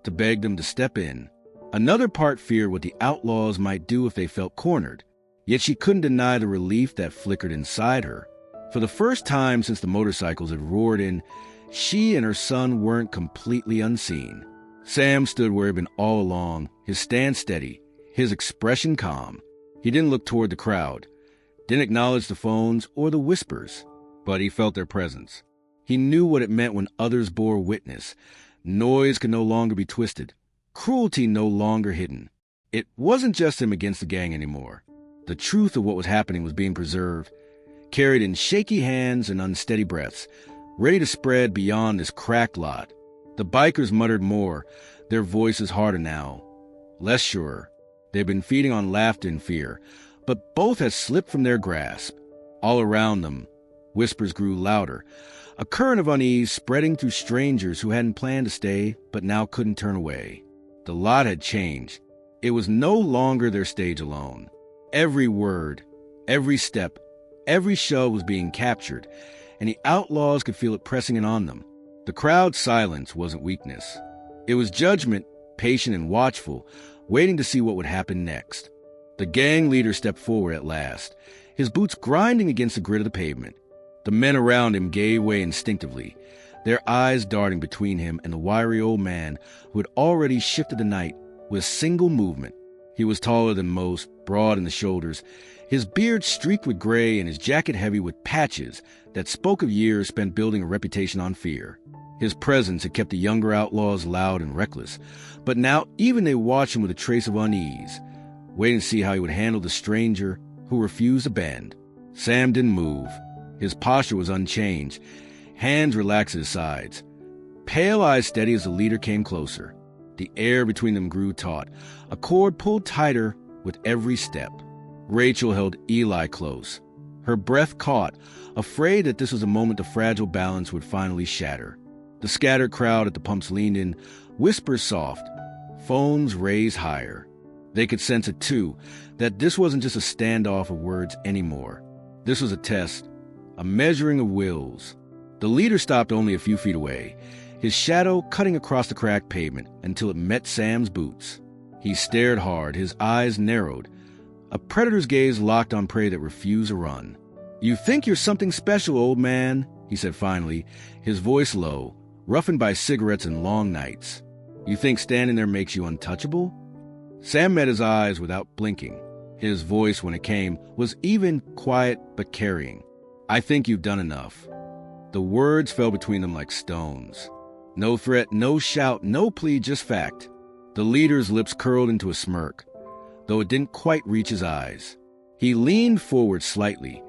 to beg them to step in. Another part feared what the outlaws might do if they felt cornered. Yet she couldn't deny the relief that flickered inside her. For the first time since the motorcycles had roared in, she and her son weren't completely unseen. Sam stood where he'd been all along, his stance steady, his expression calm. He didn't look toward the crowd, didn't acknowledge the phones or the whispers, but he felt their presence. He knew what it meant when others bore witness. Noise could no longer be twisted, cruelty no longer hidden. It wasn't just him against the gang anymore. The truth of what was happening was being preserved, carried in shaky hands and unsteady breaths, ready to spread beyond this cracked lot. The bikers muttered more, their voices harder now, less sure. They'd been feeding on laughter and fear, but both had slipped from their grasp. All around them, whispers grew louder, a current of unease spreading through strangers who hadn't planned to stay but now couldn't turn away. The lot had changed. It was no longer their stage alone. Every word, every step, every shove was being captured, and the outlaws could feel it pressing in on them. The crowd's silence wasn't weakness. It was judgment, patient and watchful, waiting to see what would happen next. The gang leader stepped forward at last, his boots grinding against the grit of the pavement. The men around him gave way instinctively, their eyes darting between him and the wiry old man who had already shifted the night with a single movement. He was taller than most, broad in the shoulders, his beard streaked with gray and his jacket heavy with patches that spoke of years spent building a reputation on fear. His presence had kept the younger outlaws loud and reckless, but now even they watched him with a trace of unease, waiting to see how he would handle the stranger who refused to bend. Sam didn't move. His posture was unchanged, hands relaxed at his sides. Pale eyes steady as the leader came closer. The air between them grew taut. A cord pulled tighter with every step. Rachel held Eli close. Her breath caught, afraid that this was a moment the fragile balance would finally shatter. The scattered crowd at the pumps leaned in, whispers soft, phones raised higher. They could sense it, too, that this wasn't just a standoff of words anymore. This was a test, a measuring of wills. The leader stopped only a few feet away, his shadow cutting across the cracked pavement until it met Sam's boots. He stared hard, his eyes narrowed, a predator's gaze locked on prey that refused to run. "You think you're something special, old man," he said finally, his voice low, roughened by cigarettes and long nights. "You think standing there makes you untouchable?" Sam met his eyes without blinking. His voice, when it came, was even, quiet, but carrying. "I think you've done enough." The words fell between them like stones. No threat, no shout, no plea, just fact. The leader's lips curled into a smirk, though it didn't quite reach his eyes. He leaned forward slightly,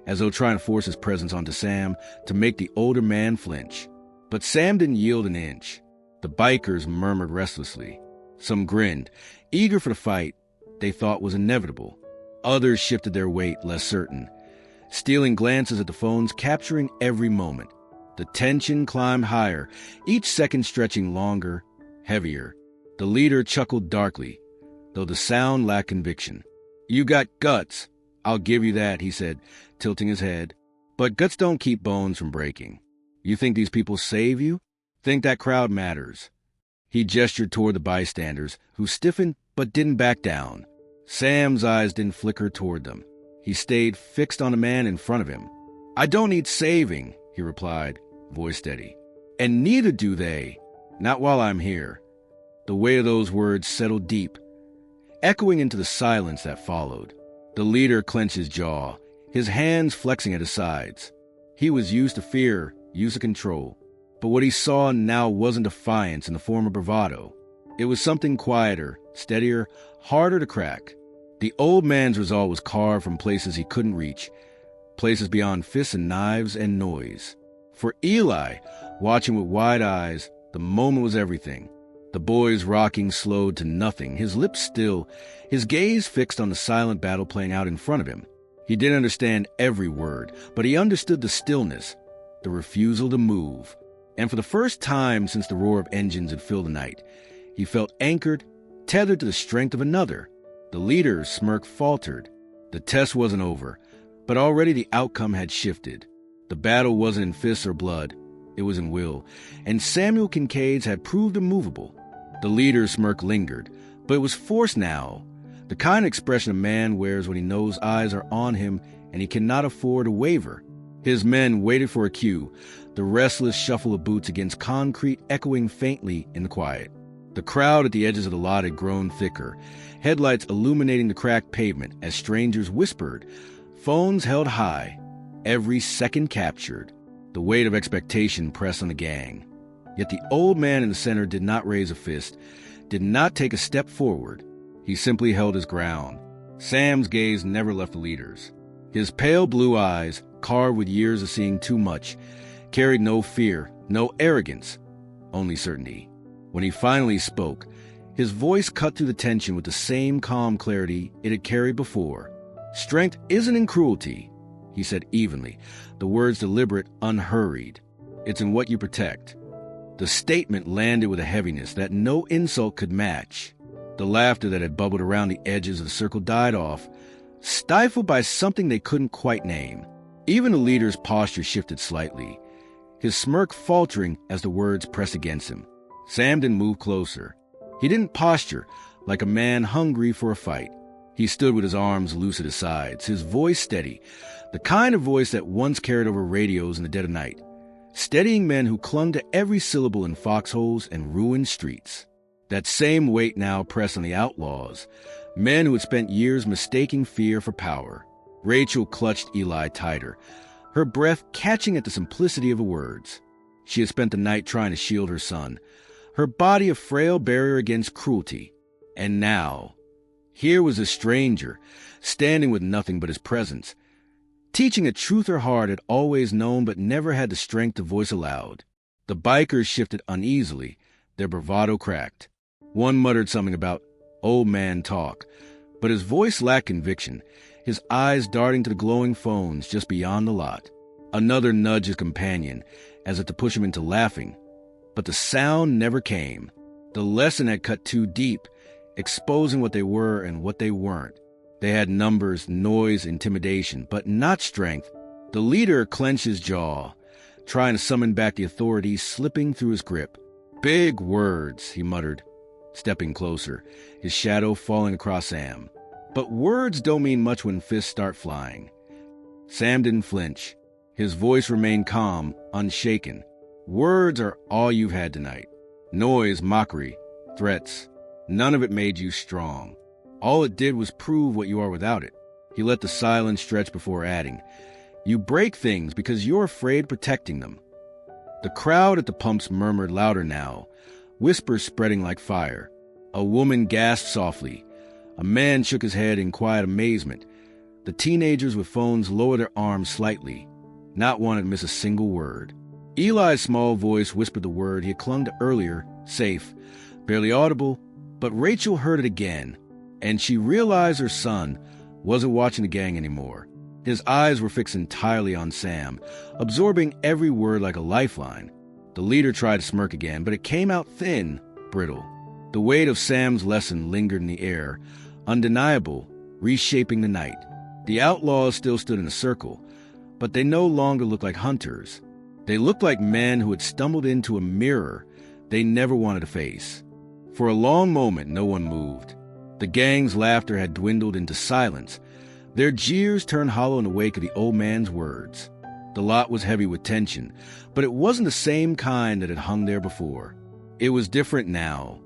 as though trying to force his presence onto Sam to make the older man flinch. But Sam didn't yield an inch. The bikers murmured restlessly. Some grinned, eager for the fight they thought was inevitable. Others shifted their weight, less certain, stealing glances at the phones, capturing every moment. The tension climbed higher, each second stretching longer, heavier. The leader chuckled darkly, though the sound lacked conviction. "You got guts, I'll give you that," he said, tilting his head. "But guts don't keep bones from breaking. You think these people save you? Think that crowd matters?" He gestured toward the bystanders, who stiffened but didn't back down. Sam's eyes didn't flicker toward them. He stayed fixed on the man in front of him. "I don't need saving," he replied, voice steady. "And neither do they. Not while I'm here." The weight of those words settled deep, echoing into the silence that followed. The leader clenched his jaw, his hands flexing at his sides. He was used to fear, used to control. But what he saw now wasn't defiance in the form of bravado. It was something quieter, steadier, harder to crack. The old man's resolve was carved from places he couldn't reach, places beyond fists and knives and noise. For Eli, watching with wide eyes, the moment was everything. The boy's rocking slowed to nothing, his lips still, his gaze fixed on the silent battle playing out in front of him. He didn't understand every word, but he understood the stillness, the refusal to move. And for the first time since the roar of engines had filled the night, he felt anchored, tethered to the strength of another. The leader's smirk faltered. The test wasn't over, but already the outcome had shifted. The battle wasn't in fists or blood, it was in will, and Samuel Kincaid's had proved immovable. The leader's smirk lingered, but it was forced now, the kind of expression a man wears when he knows eyes are on him and he cannot afford to waver. His men waited for a cue, the restless shuffle of boots against concrete echoing faintly in the quiet. The crowd at the edges of the lot had grown thicker, headlights illuminating the cracked pavement as strangers whispered, phones held high, every second captured. The weight of expectation pressed on the gang. Yet the old man in the center did not raise a fist, did not take a step forward. He simply held his ground. Sam's gaze never left the leader's. His pale blue eyes, carved with years of seeing too much, carried no fear, no arrogance, only certainty. When he finally spoke, his voice cut through the tension with the same calm clarity it had carried before. "Strength isn't in cruelty," he said evenly, the words deliberate, unhurried. "It's in what you protect." The statement landed with a heaviness that no insult could match. The laughter that had bubbled around the edges of the circle died off, stifled by something they couldn't quite name. Even the leader's posture shifted slightly, his smirk faltering as the words pressed against him. Sam didn't move closer. He didn't posture like a man hungry for a fight. He stood with his arms loose at his sides, his voice steady, the kind of voice that once carried over radios in the dead of night, steadying men who clung to every syllable in foxholes and ruined streets. That same weight now pressed on the outlaws, Men who had spent years mistaking fear for power. Rachel clutched Eli tighter, her breath catching at the simplicity of the words. She had spent the night trying to shield her son, her body a frail barrier against cruelty. And now, here was a stranger, standing with nothing but his presence, teaching a truth her heart had always known but never had the strength to voice aloud. The bikers shifted uneasily, their bravado cracked. One muttered something about old man talk, but his voice lacked conviction, his eyes darting to the glowing phones just beyond the lot. Another nudged his companion, as if to push him into laughing, but the sound never came. The lesson had cut too deep, exposing what they were and what they weren't. They had numbers, noise, intimidation, but not strength. The leader clenched his jaw, trying to summon back the authorities slipping through his grip. Big words, he muttered, stepping closer, his shadow falling across Sam. But words don't mean much when fists start flying. Sam didn't flinch. His voice remained calm, unshaken. Words are all you've had tonight. Noise, mockery, threats. None of it made you strong. All it did was prove what you are without it. He let the silence stretch before adding, "You break things because you're afraid protecting them." The crowd at the pumps murmured louder now, whispers spreading like fire. A woman gasped softly. A man shook his head in quiet amazement. The teenagers with phones lowered their arms slightly. Not one had missed a single word. Eli's small voice whispered the word he had clung to earlier, safe, barely audible, but Rachel heard it again, and she realized her son wasn't watching the gang anymore. His eyes were fixed entirely on Sam, absorbing every word like a lifeline. The leader tried to smirk again, but it came out thin, brittle. The weight of Sam's lesson lingered in the air, undeniable, reshaping the night. The outlaws still stood in a circle, but they no longer looked like hunters. They looked like men who had stumbled into a mirror they never wanted to face. For a long moment, no one moved. The gang's laughter had dwindled into silence. Their jeers turned hollow in the wake of the old man's words. The lot was heavy with tension, but it wasn't the same kind that had hung there before. It was different now.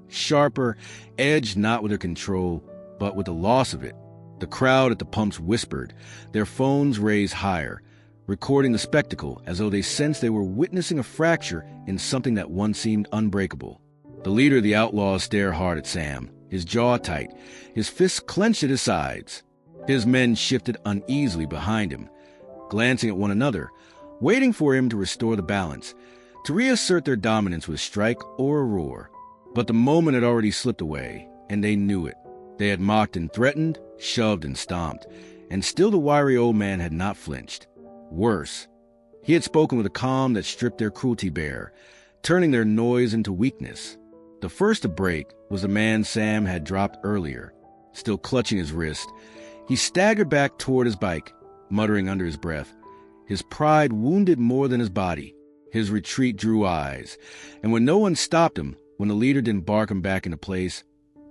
Sharper, edged not with their control, but with the loss of it. The crowd at the pumps whispered, their phones raised higher, recording the spectacle as though they sensed they were witnessing a fracture in something that once seemed unbreakable. The leader of the outlaws stared hard at Sam, his jaw tight, his fists clenched at his sides. His men shifted uneasily behind him, glancing at one another, waiting for him to restore the balance, to reassert their dominance with a strike or a roar. But the moment had already slipped away, and they knew it. They had mocked and threatened, shoved and stomped, and still the wiry old man had not flinched. Worse, he had spoken with a calm that stripped their cruelty bare, turning their noise into weakness. The first to break was the man Sam had dropped earlier. Still clutching his wrist, he staggered back toward his bike, muttering under his breath. His pride wounded more than his body. His retreat drew eyes, and when no one stopped him, when the leader didn't bark him back into place,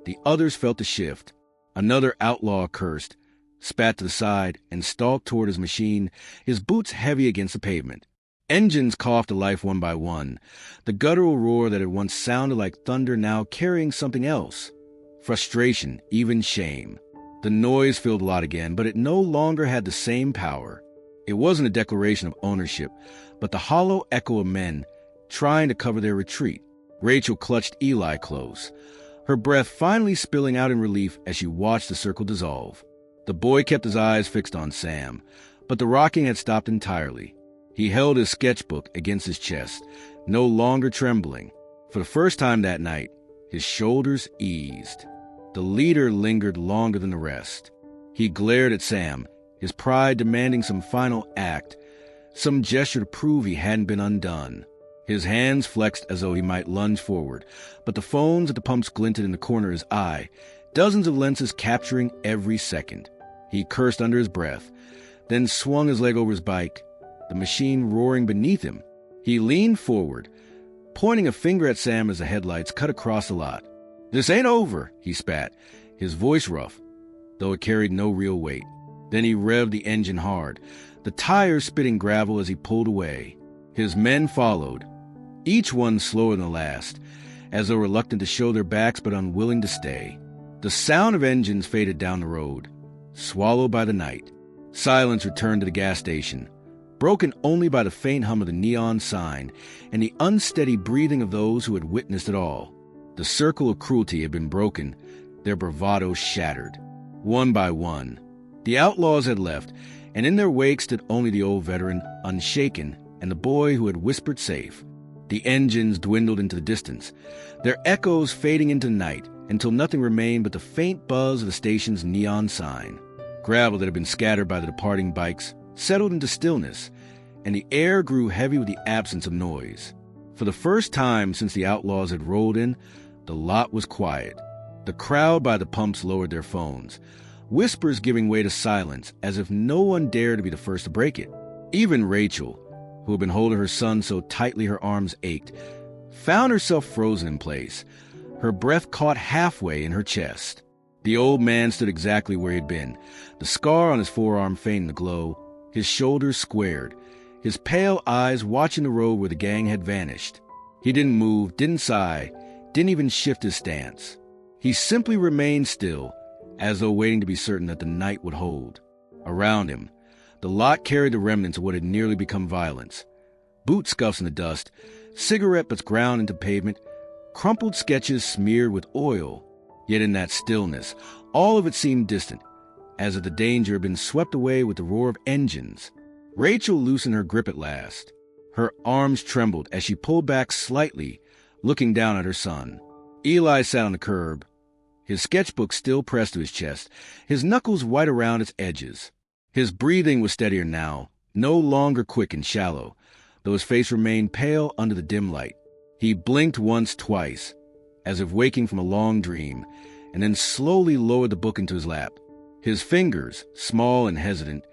the others felt the shift. Another outlaw cursed, spat to the side, and stalked toward his machine, his boots heavy against the pavement. Engines coughed to life one by one, the guttural roar that had once sounded like thunder now carrying something else. Frustration, even shame. The noise filled the lot again, but it no longer had the same power. It wasn't a declaration of ownership, but the hollow echo of men trying to cover their retreat. Rachel clutched Eli close, her breath finally spilling out in relief as she watched the circle dissolve. The boy kept his eyes fixed on Sam, but the rocking had stopped entirely. He held his sketchbook against his chest, no longer trembling. For the first time that night, his shoulders eased. The leader lingered longer than the rest. He glared at Sam, his pride demanding some final act, some gesture to prove he hadn't been undone. His hands flexed as though he might lunge forward, but the phones at the pumps glinted in the corner of his eye, dozens of lenses capturing every second. He cursed under his breath, then swung his leg over his bike, the machine roaring beneath him. He leaned forward, pointing a finger at Sam as the headlights cut across the lot. "This ain't over," he spat, his voice rough, though it carried no real weight. Then he revved the engine hard, the tires spitting gravel as he pulled away. His men followed, each one slower than the last, as though reluctant to show their backs but unwilling to stay. The sound of engines faded down the road, swallowed by the night. Silence returned to the gas station, broken only by the faint hum of the neon sign and the unsteady breathing of those who had witnessed it all. The circle of cruelty had been broken, their bravado shattered. One by one, the outlaws had left, and in their wake stood only the old veteran, unshaken, and the boy who had whispered safe. The engines dwindled into the distance, their echoes fading into night until nothing remained but the faint buzz of the station's neon sign. Gravel that had been scattered by the departing bikes settled into stillness, and the air grew heavy with the absence of noise. For the first time since the outlaws had rolled in, the lot was quiet. The crowd by the pumps lowered their phones, whispers giving way to silence as if no one dared to be the first to break it. Even Rachel, who had been holding her son so tightly her arms ached, found herself frozen in place, her breath caught halfway in her chest. The old man stood exactly where he had been, the scar on his forearm fainting the glow, his shoulders squared, his pale eyes watching the road where the gang had vanished. He didn't move, didn't sigh, didn't even shift his stance. He simply remained still, as though waiting to be certain that the night would hold. Around him, the lot carried the remnants of what had nearly become violence. Boot scuffs in the dust, cigarette butts ground into pavement, crumpled sketches smeared with oil. Yet in that stillness, all of it seemed distant, as if the danger had been swept away with the roar of engines. Rachel loosened her grip at last. Her arms trembled as she pulled back slightly, looking down at her son. Eli sat on the curb, his sketchbook still pressed to his chest, his knuckles white around its edges. His breathing was steadier now, no longer quick and shallow, though his face remained pale under the dim light. He blinked once, twice, as if waking from a long dream, and then slowly lowered the book into his lap. His fingers, small and hesitant,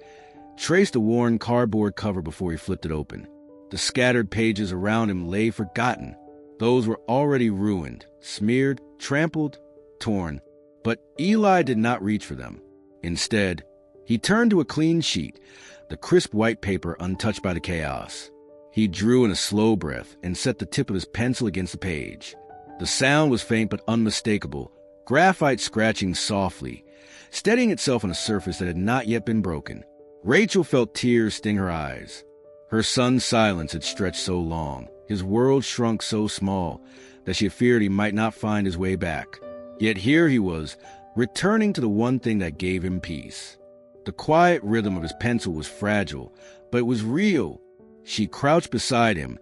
traced a worn cardboard cover before he flipped it open. The scattered pages around him lay forgotten. Those were already ruined, smeared, trampled, torn. But Eli did not reach for them. Instead, he turned to a clean sheet, the crisp white paper untouched by the chaos. He drew in a slow breath and set the tip of his pencil against the page. The sound was faint but unmistakable, graphite scratching softly, steadying itself on a surface that had not yet been broken. Rachel felt tears sting her eyes. Her son's silence had stretched so long, his world shrunk so small, that she feared he might not find his way back. Yet here he was, returning to the one thing that gave him peace. The quiet rhythm of his pencil was fragile, but it was real. She crouched beside him,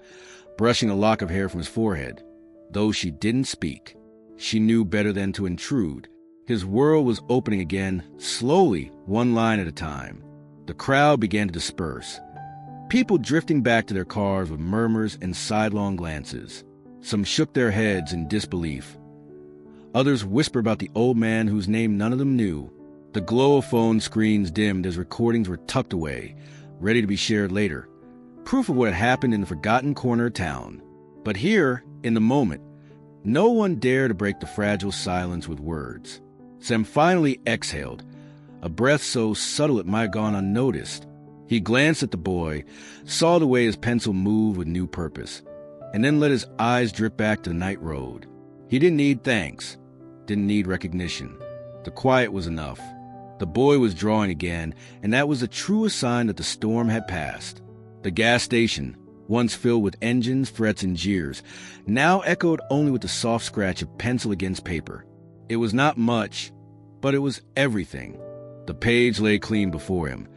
brushing a lock of hair from his forehead. Though she didn't speak, she knew better than to intrude. His world was opening again, slowly, one line at a time. The crowd began to disperse, people drifting back to their cars with murmurs and sidelong glances. Some shook their heads in disbelief. Others whispered about the old man whose name none of them knew. The glow of phone screens dimmed as recordings were tucked away, ready to be shared later. Proof of what had happened in the forgotten corner of town. But here, in the moment, no one dared to break the fragile silence with words. Sam finally exhaled, a breath so subtle it might have gone unnoticed. He glanced at the boy, saw the way his pencil moved with new purpose, and then let his eyes drift back to the night road. He didn't need thanks, didn't need recognition. The quiet was enough. The boy was drawing again, and that was the truest sign that the storm had passed. The gas station, once filled with engines, threats, and jeers, now echoed only with the soft scratch of pencil against paper. It was not much, but it was everything. The page lay clean before him,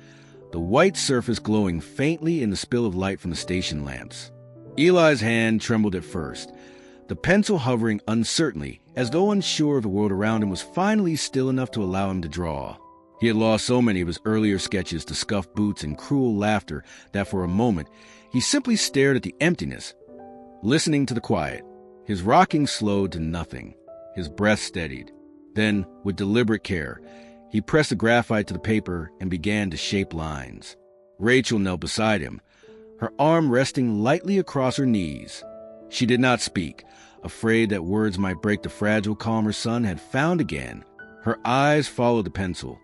the white surface glowing faintly in the spill of light from the station lamps. Eli's hand trembled at first, the pencil hovering uncertainly, as though unsure if the world around him was finally still enough to allow him to draw. He had lost so many of his earlier sketches to scuffed boots and cruel laughter that for a moment he simply stared at the emptiness, listening to the quiet. His rocking slowed to nothing. His breath steadied. Then, with deliberate care, he pressed the graphite to the paper and began to shape lines. Rachel knelt beside him, her arm resting lightly across her knees. She did not speak, afraid that words might break the fragile calm her son had found again. Her eyes followed the pencil,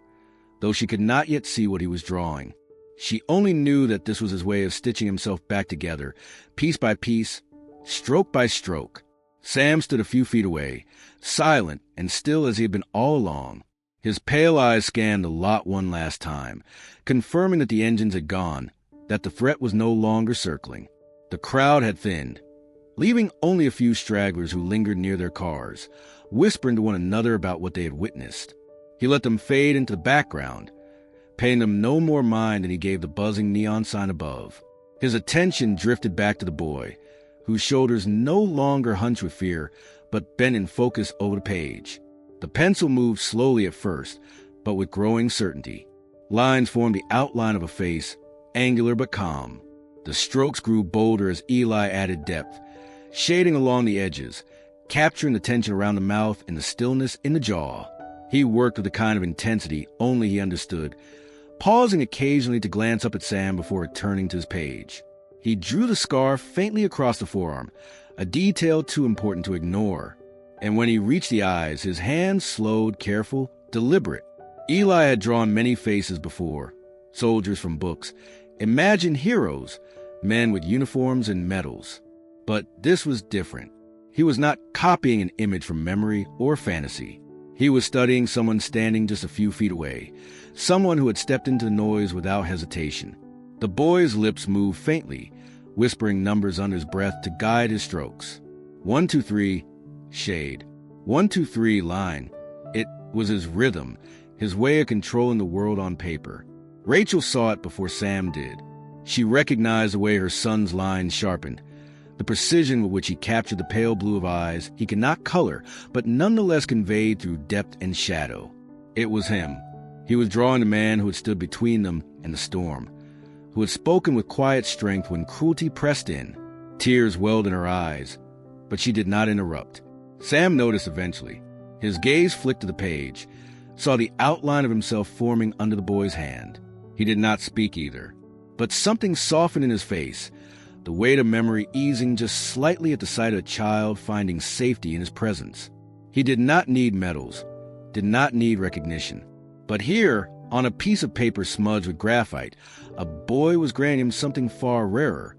though she could not yet see what he was drawing. She only knew that this was his way of stitching himself back together, piece by piece, stroke by stroke. Sam stood a few feet away, silent and still as he had been all along. His pale eyes scanned the lot one last time, confirming that the engines had gone, that the threat was no longer circling. The crowd had thinned, leaving only a few stragglers who lingered near their cars, whispering to one another about what they had witnessed. He let them fade into the background, paying them no more mind than he gave the buzzing neon sign above. His attention drifted back to the boy, whose shoulders no longer hunched with fear, but bent in focus over the page. The pencil moved slowly at first, but with growing certainty. Lines formed the outline of a face, angular but calm. The strokes grew bolder as Eli added depth, shading along the edges, capturing the tension around the mouth and the stillness in the jaw. He worked with a kind of intensity only he understood, pausing occasionally to glance up at Sam before returning to his page. He drew the scar faintly across the forearm, a detail too important to ignore. And when he reached the eyes, his hand slowed, careful, deliberate. Eli had drawn many faces before, soldiers from books, imagined heroes, men with uniforms and medals. But this was different. He was not copying an image from memory or fantasy. He was studying someone standing just a few feet away, someone who had stepped into the noise without hesitation. The boy's lips moved faintly, whispering numbers under his breath to guide his strokes. 1, 2, 3, shade. 1, 2, 3, line. It was his rhythm, his way of controlling the world on paper. Rachel saw it before Sam did. She recognized the way her son's lines sharpened, the precision with which he captured the pale blue of eyes he could not color, but nonetheless conveyed through depth and shadow. It was him. He was drawing the man who had stood between them and the storm, who had spoken with quiet strength when cruelty pressed in. Tears welled in her eyes, but she did not interrupt. Sam noticed eventually. His gaze flicked to the page, saw the outline of himself forming under the boy's hand. He did not speak either, but something softened in his face, the weight of memory easing just slightly at the sight of a child finding safety in his presence. He did not need medals, did not need recognition. But here, on a piece of paper smudged with graphite, a boy was granting him something far rarer,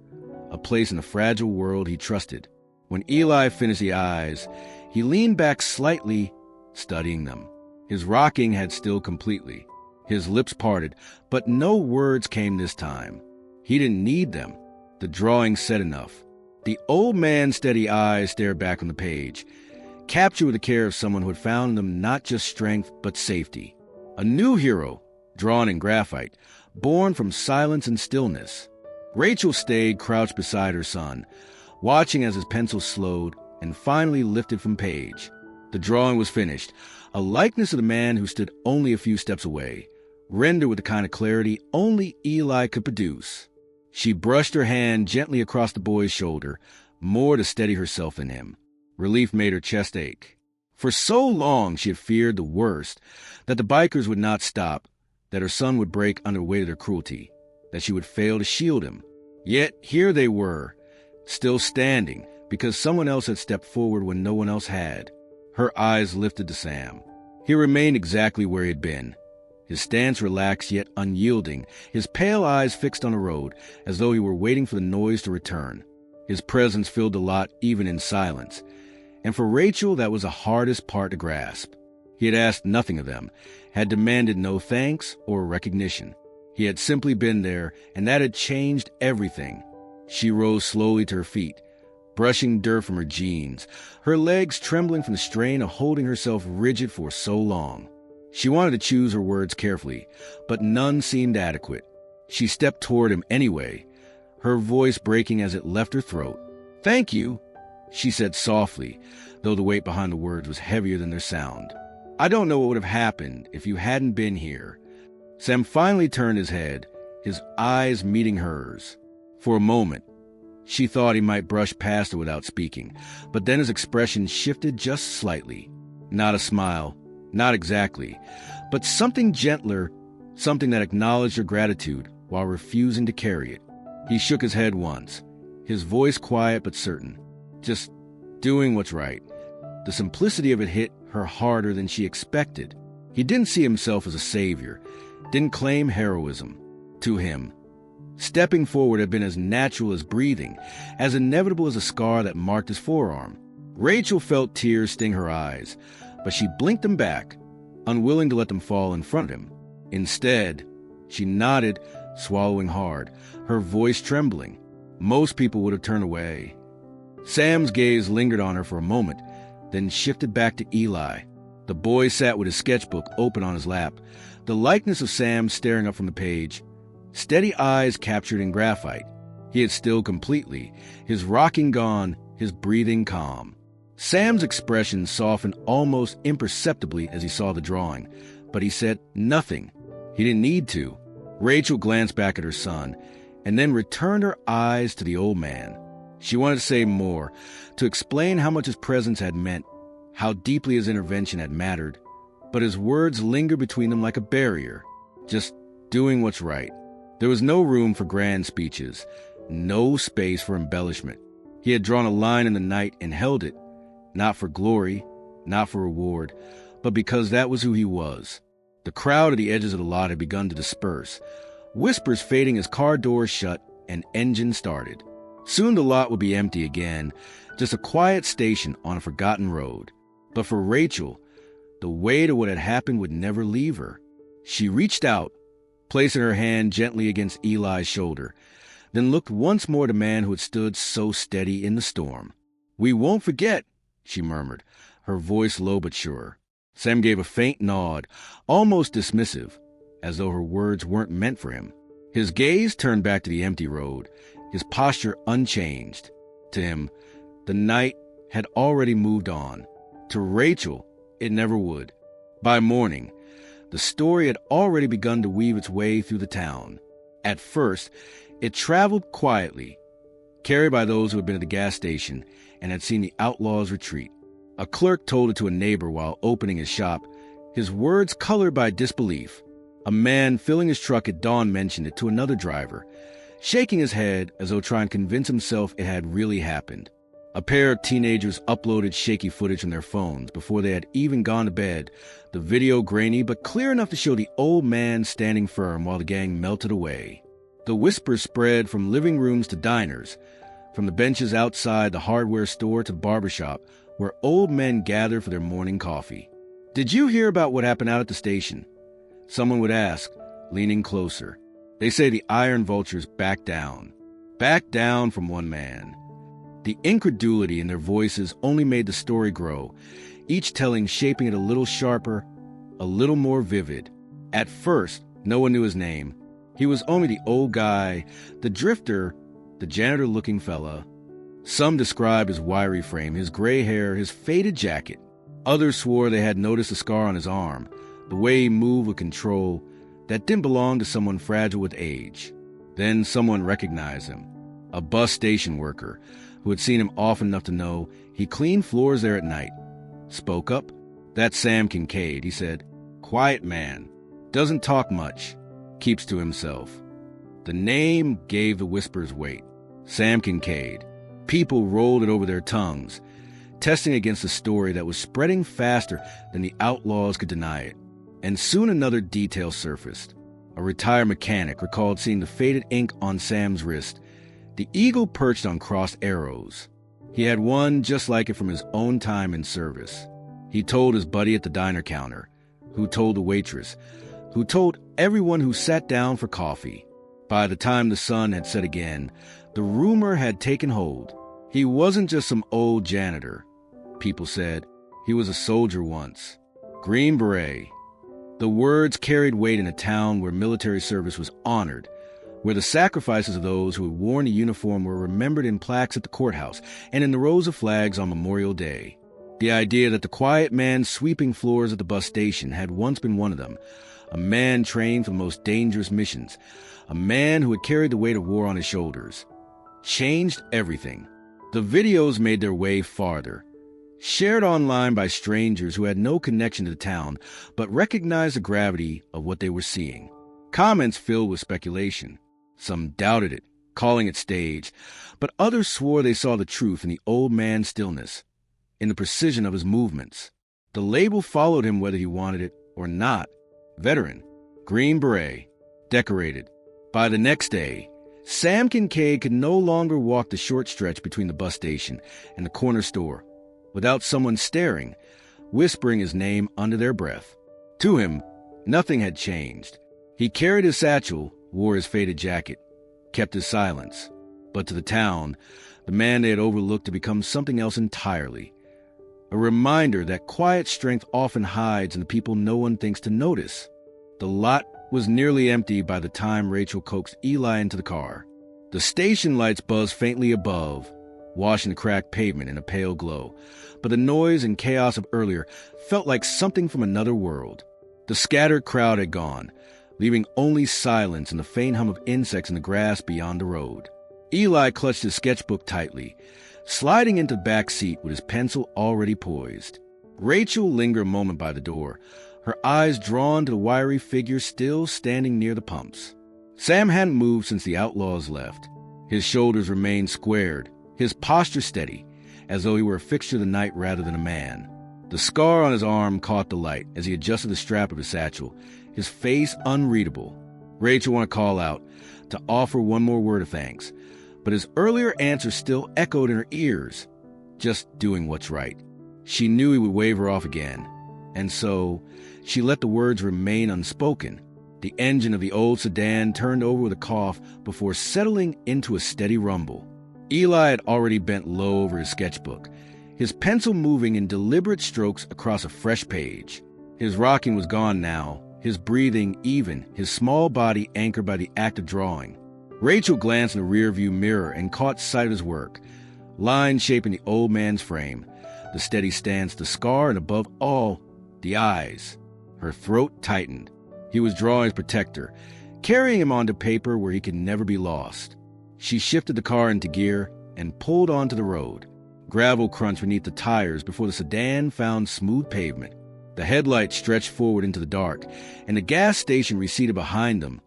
a place in the fragile world he trusted. When Eli finished the eyes, he leaned back slightly, studying them. His rocking had stilled completely. His lips parted, but no words came this time. He didn't need them. The drawing said enough. The old man's steady eyes stared back on the page, captured with the care of someone who had found in them not just strength, but safety. A new hero, drawn in graphite, born from silence and stillness. Rachel stayed crouched beside her son, watching as his pencil slowed and finally lifted from page. The drawing was finished, a likeness of the man who stood only a few steps away, rendered with the kind of clarity only Eli could produce. She brushed her hand gently across the boy's shoulder, more to steady herself than him. Relief made her chest ache. For so long she had feared the worst, that the bikers would not stop, that her son would break under the weight of their cruelty, that she would fail to shield him. Yet here they were, still standing, because someone else had stepped forward when no one else had. Her eyes lifted to Sam. He remained exactly where he had been, his stance relaxed yet unyielding, his pale eyes fixed on the road, as though he were waiting for the noise to return. His presence filled the lot even in silence, and for Rachel that was the hardest part to grasp. He had asked nothing of them, had demanded no thanks or recognition. He had simply been there, and that had changed everything. She rose slowly to her feet, brushing dirt from her jeans, her legs trembling from the strain of holding herself rigid for so long. She wanted to choose her words carefully, but none seemed adequate. She stepped toward him anyway, her voice breaking as it left her throat. "Thank you," she said softly, though the weight behind the words was heavier than their sound. "I don't know what would have happened if you hadn't been here." Sam finally turned his head, his eyes meeting hers. For a moment, she thought he might brush past her without speaking, but then his expression shifted just slightly. Not a smile, not exactly, but something gentler, something that acknowledged her gratitude while refusing to carry it. He shook his head once, his voice quiet but certain, just doing what's right. The simplicity of it hit her harder than she expected. He didn't see himself as a savior, didn't claim heroism. To him, stepping forward had been as natural as breathing, as inevitable as a scar that marked his forearm. Rachel felt tears sting her eyes, but she blinked them back, unwilling to let them fall in front of him. Instead, she nodded, swallowing hard, her voice trembling. Most people would have turned away. Sam's gaze lingered on her for a moment, then shifted back to Eli. The boy sat with his sketchbook open on his lap, the likeness of Sam staring up from the page, steady eyes captured in graphite. He had stilled completely, his rocking gone, his breathing calm. Sam's expression softened almost imperceptibly as he saw the drawing, but he said nothing. He didn't need to. Rachel glanced back at her son, and then returned her eyes to the old man. She wanted to say more, to explain how much his presence had meant, how deeply his intervention had mattered, but his words lingered between them like a barrier, just doing what's right. There was no room for grand speeches, no space for embellishment. He had drawn a line in the night and held it, not for glory, not for reward, but because that was who he was. The crowd at the edges of the lot had begun to disperse, whispers fading as car doors shut and engines started. Soon the lot would be empty again, just a quiet station on a forgotten road. But for Rachel, the weight of what had happened would never leave her. She reached out, placing her hand gently against Eli's shoulder, then looked once more at the man who had stood so steady in the storm. "We won't forget," she murmured, her voice low but sure. Sam gave a faint nod, almost dismissive, as though her words weren't meant for him. His gaze turned back to the empty road, his posture unchanged. To him, the night had already moved on. To Rachel, it never would. By morning, the story had already begun to weave its way through the town. At first, it traveled quietly, carried by those who had been at the gas station and had seen the Outlaws retreat. A clerk told it to a neighbor while opening his shop, his words colored by disbelief. A man filling his truck at dawn mentioned it to another driver, shaking his head as though trying to convince himself it had really happened. A pair of teenagers uploaded shaky footage from their phones before they had even gone to bed, the video grainy but clear enough to show the old man standing firm while the gang melted away. The whispers spread from living rooms to diners, from the benches outside the hardware store to the barbershop, where old men gathered for their morning coffee. "Did you hear about what happened out at the station?" Someone would ask, leaning closer. "They say the iron vultures backed down." "Backed down," from one man. The incredulity in their voices only made the story grow, each telling shaping it a little sharper, a little more vivid. At first, no one knew his name. He was only the old guy, the drifter, the janitor-looking fella. Some described his wiry frame, his gray hair, his faded jacket. Others swore they had noticed a scar on his arm, the way he moved with control, that didn't belong to someone fragile with age. Then someone recognized him, a bus station worker who had seen him often enough to know he cleaned floors there at night. Spoke up. "That's Sam Kincaid," he said. "Quiet man. Doesn't talk much. Keeps to himself." The name gave the whispers weight. Sam Kincaid. People rolled it over their tongues, testing against a story that was spreading faster than the Outlaws could deny it. And soon another detail surfaced. A retired mechanic recalled seeing the faded ink on Sam's wrist, the eagle perched on crossed arrows. He had one just like it from his own time in service. He told his buddy at the diner counter, who told the waitress, who told everyone who sat down for coffee. By the time the sun had set again, the rumor had taken hold. He wasn't just some old janitor. People said he was a soldier once. Green Beret. The words carried weight in a town where military service was honored, where the sacrifices of those who had worn a uniform were remembered in plaques at the courthouse and in the rows of flags on Memorial Day. The idea that the quiet man sweeping floors at the bus station had once been one of them, a man trained for the most dangerous missions, a man who had carried the weight of war on his shoulders, changed everything. The videos made their way farther, shared online by strangers who had no connection to the town, but recognized the gravity of what they were seeing. Comments filled with speculation. Some doubted it, calling it staged, but others swore they saw the truth in the old man's stillness, in the precision of his movements. The label followed him whether he wanted it or not. Veteran, Green Beret, decorated. By the next day, Sam Kincaid could no longer walk the short stretch between the bus station and the corner store, without someone staring, whispering his name under their breath. To him, nothing had changed. He carried his satchel, wore his faded jacket, kept his silence. But to the town, the man they had overlooked had become something else entirely. A reminder that quiet strength often hides in the people no one thinks to notice. The lot was nearly empty by the time Rachel coaxed Eli into the car. The station lights buzzed faintly above, washing the cracked pavement in a pale glow, but the noise and chaos of earlier felt like something from another world. The scattered crowd had gone, leaving only silence and the faint hum of insects in the grass beyond the road. Eli clutched his sketchbook tightly, sliding into the back seat with his pencil already poised. Rachel lingered a moment by the door, her eyes drawn to the wiry figure still standing near the pumps. Sam hadn't moved since the Outlaws left. His shoulders remained squared, his posture steady, as though he were a fixture of the night rather than a man. The scar on his arm caught the light as he adjusted the strap of his satchel, his face unreadable. Rachel wanted to call out, to offer one more word of thanks, but his earlier answer still echoed in her ears, just doing what's right. She knew he would wave her off again, and so she let the words remain unspoken. The engine of the old sedan turned over with a cough before settling into a steady rumble. Eli had already bent low over his sketchbook, his pencil moving in deliberate strokes across a fresh page. His rocking was gone now, his breathing even, his small body anchored by the act of drawing. Rachel glanced in the rearview mirror and caught sight of his work, lines shaping the old man's frame, the steady stance, the scar, and above all, the eyes. Her throat tightened. He was drawing his protector, carrying him onto paper where he could never be lost. She shifted the car into gear and pulled onto the road. Gravel crunched beneath the tires before the sedan found smooth pavement. The headlights stretched forward into the dark, and the gas station receded behind them,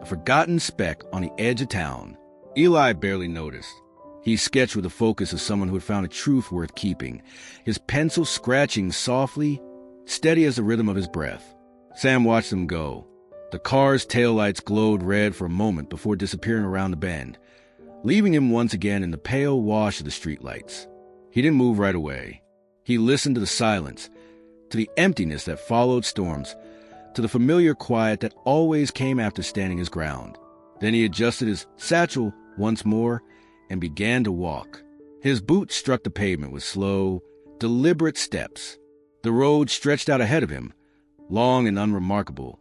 a forgotten speck on the edge of town. Eli barely noticed. He sketched with the focus of someone who had found a truth worth keeping, his pencil scratching softly, steady as the rhythm of his breath. Sam watched them go. The car's taillights glowed red for a moment before disappearing around the bend, leaving him once again in the pale wash of the streetlights. He didn't move right away. He listened to the silence, to the emptiness that followed storms, to the familiar quiet that always came after standing his ground. Then he adjusted his satchel once more and began to walk. His boots struck the pavement with slow, deliberate steps. The road stretched out ahead of him, long and unremarkable,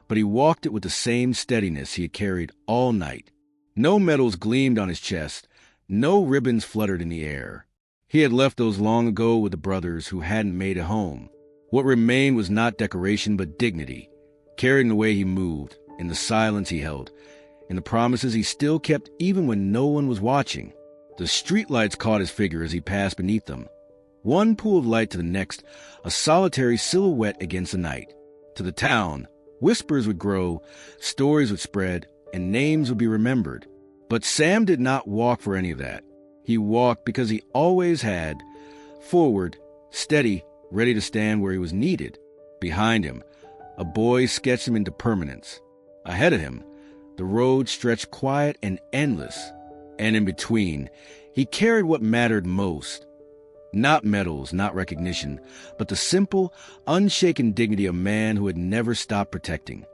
but he walked it with the same steadiness he had carried all night. No medals gleamed on his chest, no ribbons fluttered in the air. He had left those long ago with the brothers who hadn't made it home. What remained was not decoration but dignity, carried in the way he moved, in the silence he held, in the promises he still kept even when no one was watching. The streetlights caught his figure as he passed beneath them. One pool of light to the next, a solitary silhouette against the night. To the town, whispers would grow, stories would spread, and names would be remembered. But Sam did not walk for any of that. He walked because he always had, forward, steady, ready to stand where he was needed. Behind him, a boy sketched him into permanence. Ahead of him, the road stretched quiet and endless. And in between, he carried what mattered most. Not medals, not recognition, but the simple, unshaken dignity of a man who had never stopped protecting.